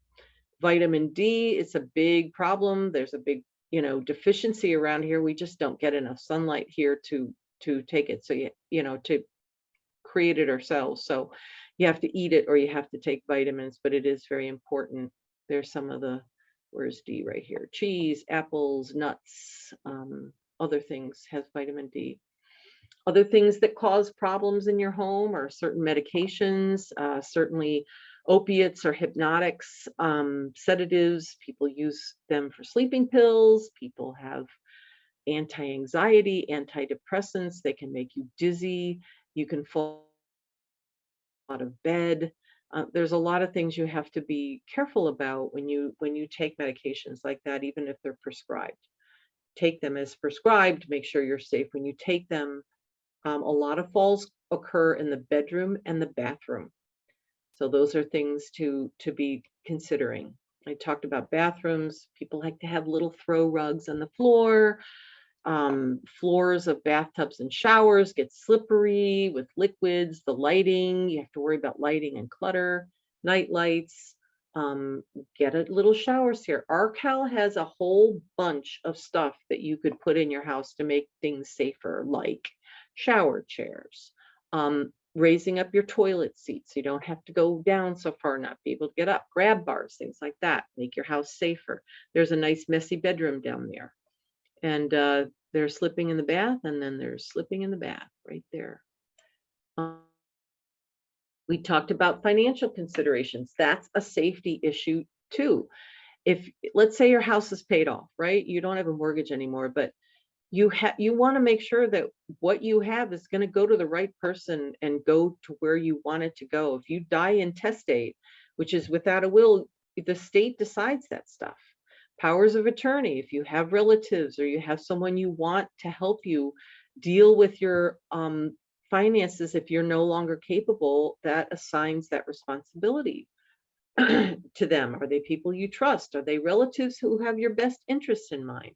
Vitamin D is a big problem. There's a big, deficiency around here. We just don't get enough sunlight here to take it. So to create it ourselves. So you have to eat it or you have to take vitamins, but it is very important. There's some of the, where's D right here? Cheese, apples, nuts, other things has vitamin D. Other things that cause problems in your home are certain medications, certainly opiates or hypnotics, sedatives. People use them for sleeping pills. People have anti-anxiety, antidepressants. They can make you dizzy. You can fall out of bed. There's a lot of things you have to be careful about when you take medications like that, even if they're prescribed. Take them as prescribed. Make sure you're safe when you take them. A lot of falls occur in the bedroom and the bathroom. So those are things to be considering. I talked about bathrooms. People like to have little throw rugs on the floor. Floors of bathtubs and showers get slippery with liquids, the lighting, you have to worry about lighting and clutter, night lights. Get a little showers here. Arcal has a whole bunch of stuff that you could put in your house to make things safer, like shower chairs, raising up your toilet seats. You don't have to go down so far, not be able to get up, grab bars, things like that, make your house safer. There's a nice messy bedroom down there. And there's slipping in the bath, and then there's slipping in the bath right there. We talked about financial considerations. That's a safety issue too. If, let's say your house is paid off, right? You don't have a mortgage anymore, but you want to make sure that what you have is going to go to the right person and go to where you want it to go. If you die intestate, which is without a will, the state decides that stuff. Powers of attorney, if you have relatives or you have someone you want to help you deal with your finances, if you're no longer capable, that assigns that responsibility to them. Are they people you trust? Are they relatives who have your best interests in mind?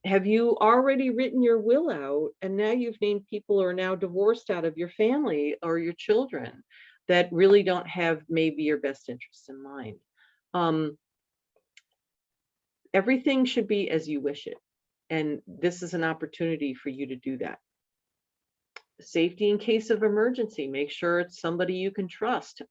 Have you already written your will out and now you've named people who are now divorced out of your family or your children that really don't have maybe your best interests in mind? Everything should be as you wish it. And this is an opportunity for you to do that. Safety in case of emergency, make sure it's somebody you can trust.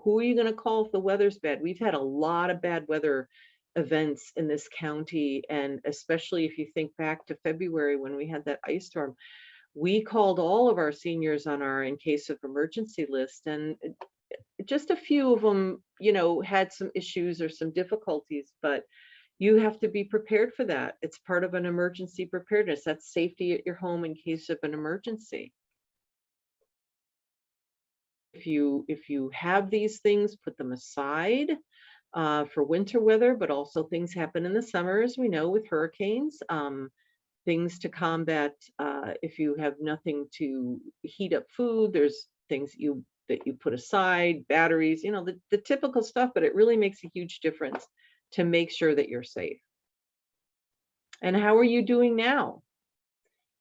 Who are you going to call if the weather's bad? We've had a lot of bad weather events in this county, and especially if you think back to February when we had that ice storm, we called all of our seniors on our in case of emergency list, and just a few of them, you know, had some issues or some difficulties, but you have to be prepared for that. It's part of an emergency preparedness. That's safety at your home in case of an emergency. If you have these things, put them aside for winter weather, but also things happen in the summer, as we know, with hurricanes. Things to combat if you have nothing to heat up food, there's things that you put aside, batteries, you know, the typical stuff, but it really makes a huge difference to make sure that you're safe. And how are you doing now?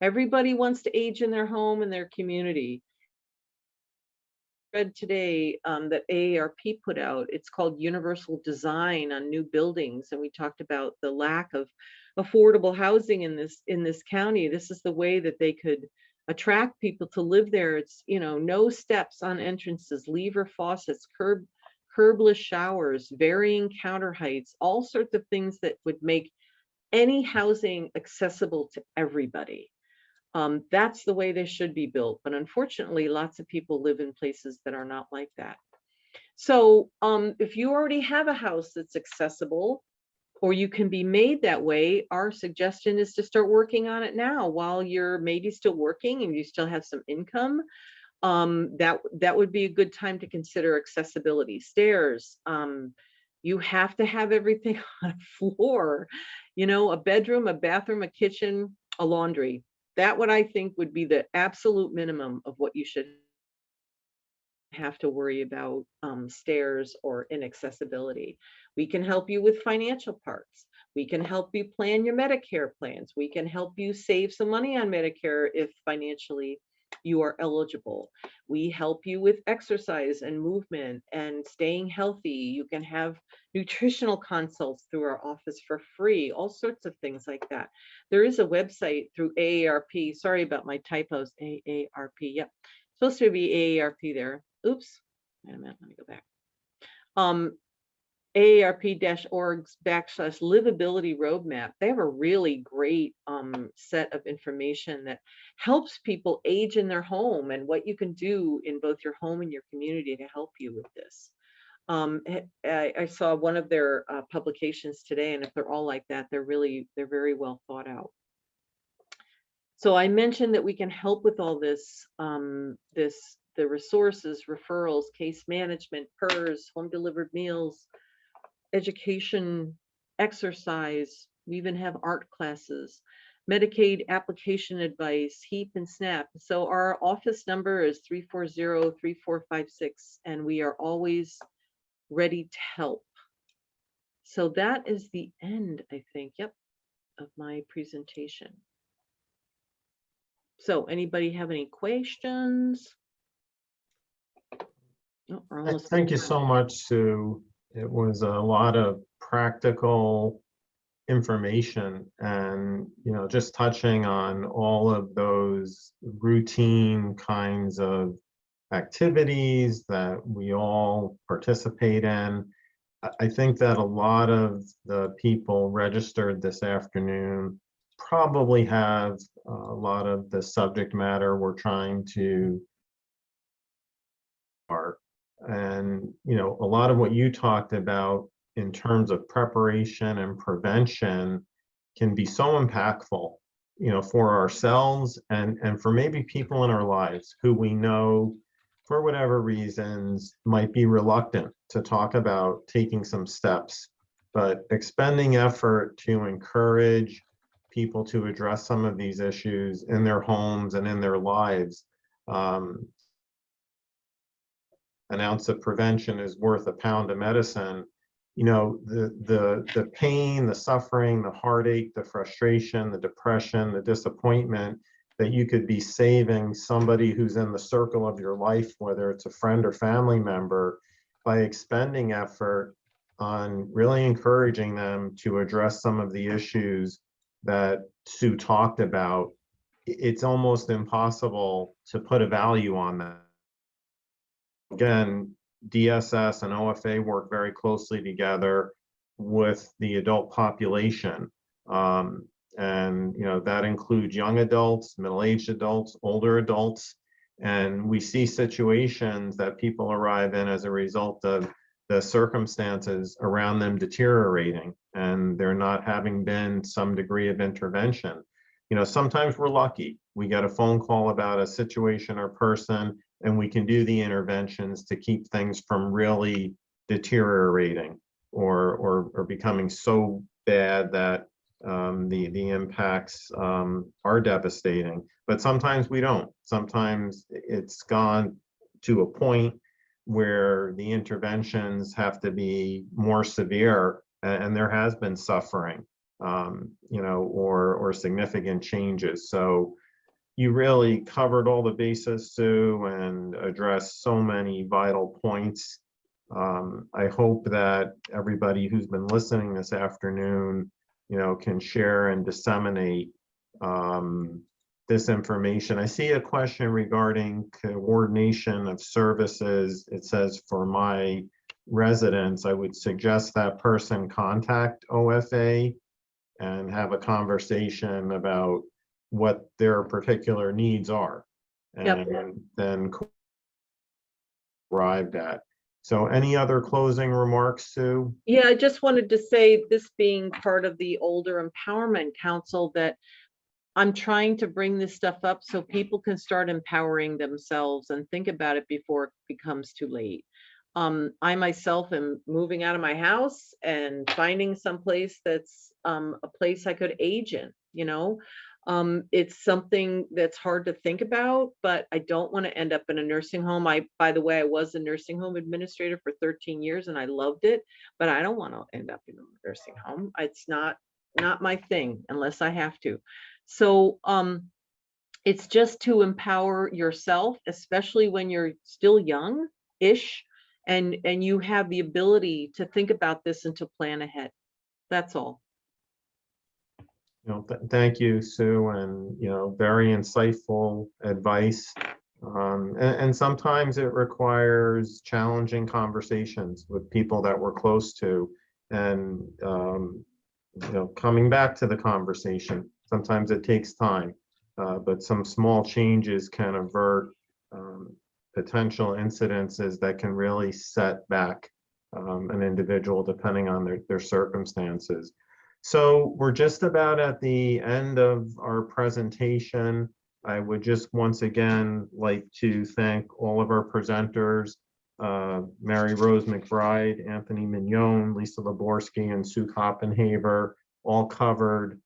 Everybody wants to age in their home and their community. Read today that AARP put out, it's called Universal Design on New Buildings, and we talked about the lack of affordable housing in this county. This is the way that they could attract people to live there. It's, you know, no steps on entrances, lever faucets, curbless showers, varying counter heights, all sorts of things that would make any housing accessible to everybody. That's the way they should be built. But unfortunately, lots of people live in places that are not like that. So if you already have a house that's accessible, or you can be made that way, our suggestion is to start working on it now while you're maybe still working and you still have some income. That would be a good time to consider accessibility. Stairs, you have to have everything on a floor, you know, a bedroom, a bathroom, a kitchen, a laundry. That what I think would be the absolute minimum of what you should have to worry about stairs or inaccessibility. We can help you with financial parts. We can help you plan your Medicare plans. We can help you save some money on Medicare if financially you are eligible. We help you with exercise and movement and staying healthy. You can have nutritional consults through our office for free, all sorts of things like that. There is a website through AARP. Sorry about my typos. AARP. Yep. Supposed to be AARP there. Oops. Wait a minute. Let me go back. AARP-org/livability roadmap. They have a really great set of information that helps people age in their home and what you can do in both your home and your community to help you with this. I saw one of their publications today, and if they're all like that, they're very well thought out. So I mentioned that we can help with all this, the resources, referrals, case management, PERS, home delivered meals, education, exercise. We even have art classes, Medicaid application advice, HEAP and SNAP. So our office number is 340-3456, and we are always ready to help. So that is the end, I think. Yep. of my presentation. So anybody have any questions? Oh, we're almost Thank you done. so much, Sue. It was a lot of practical information and, just touching on all of those routine kinds of activities that we all participate in. I think that a lot of the people registered this afternoon probably have a lot of the subject matter we're trying to are. And, a lot of what you talked about in terms of preparation and prevention can be so impactful, for ourselves and for maybe people in our lives who we know for whatever reasons might be reluctant to talk about taking some steps, but expending effort to encourage people to address some of these issues in their homes and in their lives. An ounce of prevention is worth a pound of medicine. The pain, the suffering, the heartache, the frustration, the depression, the disappointment that you could be saving somebody who's in the circle of your life, whether it's a friend or family member, by expending effort on really encouraging them to address some of the issues that Sue talked about. It's almost impossible to put a value on that. Again, DSS and OFA work very closely together with the adult population. And that includes young adults, middle-aged adults, older adults. And we see situations that people arrive in as a result of the circumstances around them deteriorating and there not having been some degree of intervention. Sometimes we're lucky. We get a phone call about a situation or person and we can do the interventions to keep things from really deteriorating or becoming so bad that the impacts are devastating. But sometimes we don't. Sometimes it's gone to a point where the interventions have to be more severe and there has been suffering, or significant changes. So you really covered all the bases, Sue, and addressed so many vital points. I hope that everybody who's been listening this afternoon, can share and disseminate this information. I see a question regarding coordination of services. It says for my residents, I would suggest that person contact OFA and have a conversation about what their particular needs are, and then arrived at. So any other closing remarks, Sue? Yeah, I just wanted to say, this being part of the Older Empowerment Council, that I'm trying to bring this stuff up so people can start empowering themselves and think about it before it becomes too late. I myself am moving out of my house and finding some place that's a place I could age in, it's something that's hard to think about, but I don't want to end up in a nursing home. By the way, I was a nursing home administrator for 13 years and I loved it, but I don't want to end up in a nursing home. It's not my thing unless I have to. So it's just to empower yourself, especially when you're still young-ish, and you have the ability to think about this and to plan ahead. That's all. Thank you, Sue, and very insightful advice. And sometimes it requires challenging conversations with people that we're close to, and coming back to the conversation. Sometimes it takes time, but some small changes can avert potential incidences that can really set back an individual depending on their circumstances. So we're just about at the end of our presentation. I would just once again like to thank all of our presenters, Mary Rose McBride, Anthony Mignon, Lisa Laborski, and Sue Koppenhaver, all covered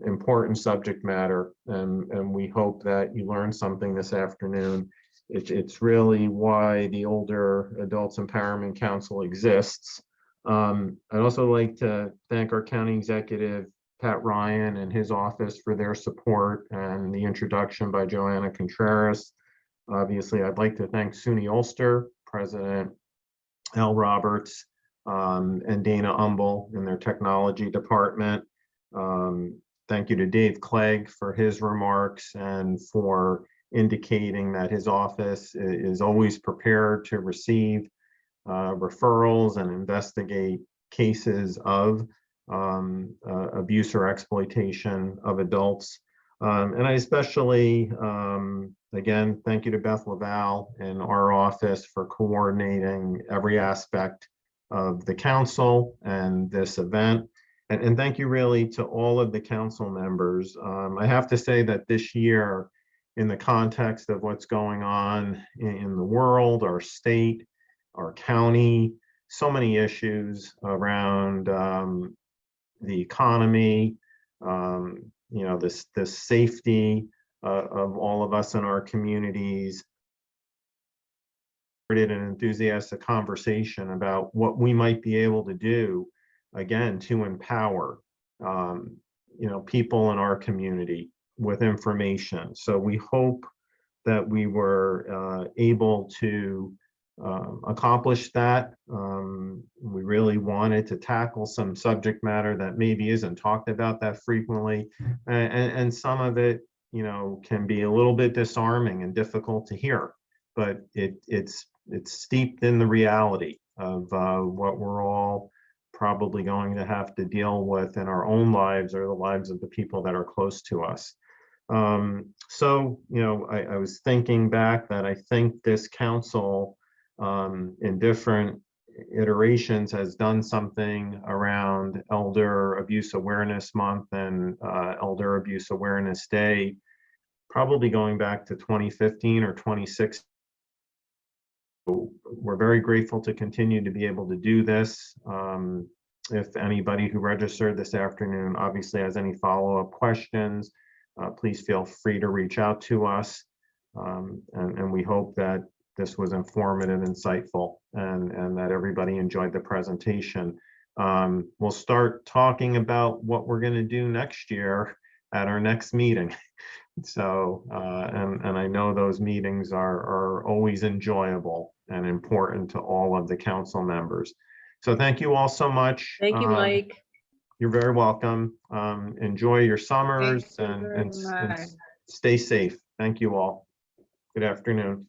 important subject matter, and we hope that you learned something this afternoon. It's really why the Older Adults Empowerment Council exists. I'd also like to thank our county executive, Pat Ryan and his office for their support and the introduction by Joanna Contreras. Obviously, I'd like to thank SUNY Ulster, President Al Roberts, and Dana Umble in their technology department. Thank you to Dave Clegg for his remarks and for indicating that his office is always prepared to receive referrals and investigate cases of abuse or exploitation of adults. And I especially, again, thank you to Beth Laval and our office for coordinating every aspect of the council and this event. And thank you really to all of the council members. I have to say that this year, in the context of what's going on in the world, our state, our county, so many issues around the economy, this safety of all of us in our communities, an enthusiastic conversation about what we might be able to do, again, to empower people in our community with information. So we hope that we were able to accomplish that. We really wanted to tackle some subject matter that maybe isn't talked about that frequently, and some of it, can be a little bit disarming and difficult to hear, but it's steeped in the reality of what we're all probably going to have to deal with in our own lives or the lives of the people that are close to us. So, I was thinking back that I think this council in different iterations has done something around Elder Abuse Awareness Month and Elder Abuse Awareness Day, probably going back to 2015 or 2016. We're very grateful to continue to be able to do this. If anybody who registered this afternoon obviously has any follow-up questions, please feel free to reach out to us. And we hope that this was informative, insightful, and that everybody enjoyed the presentation. We'll start talking about what we're going to do next year at our next meeting. So, and I know those meetings are always enjoyable and important to all of the council members. So thank you all so much. Thank you, Mike. You're very welcome. Enjoy your summers Thank you very and much. stay safe. Thank you all. Good afternoon.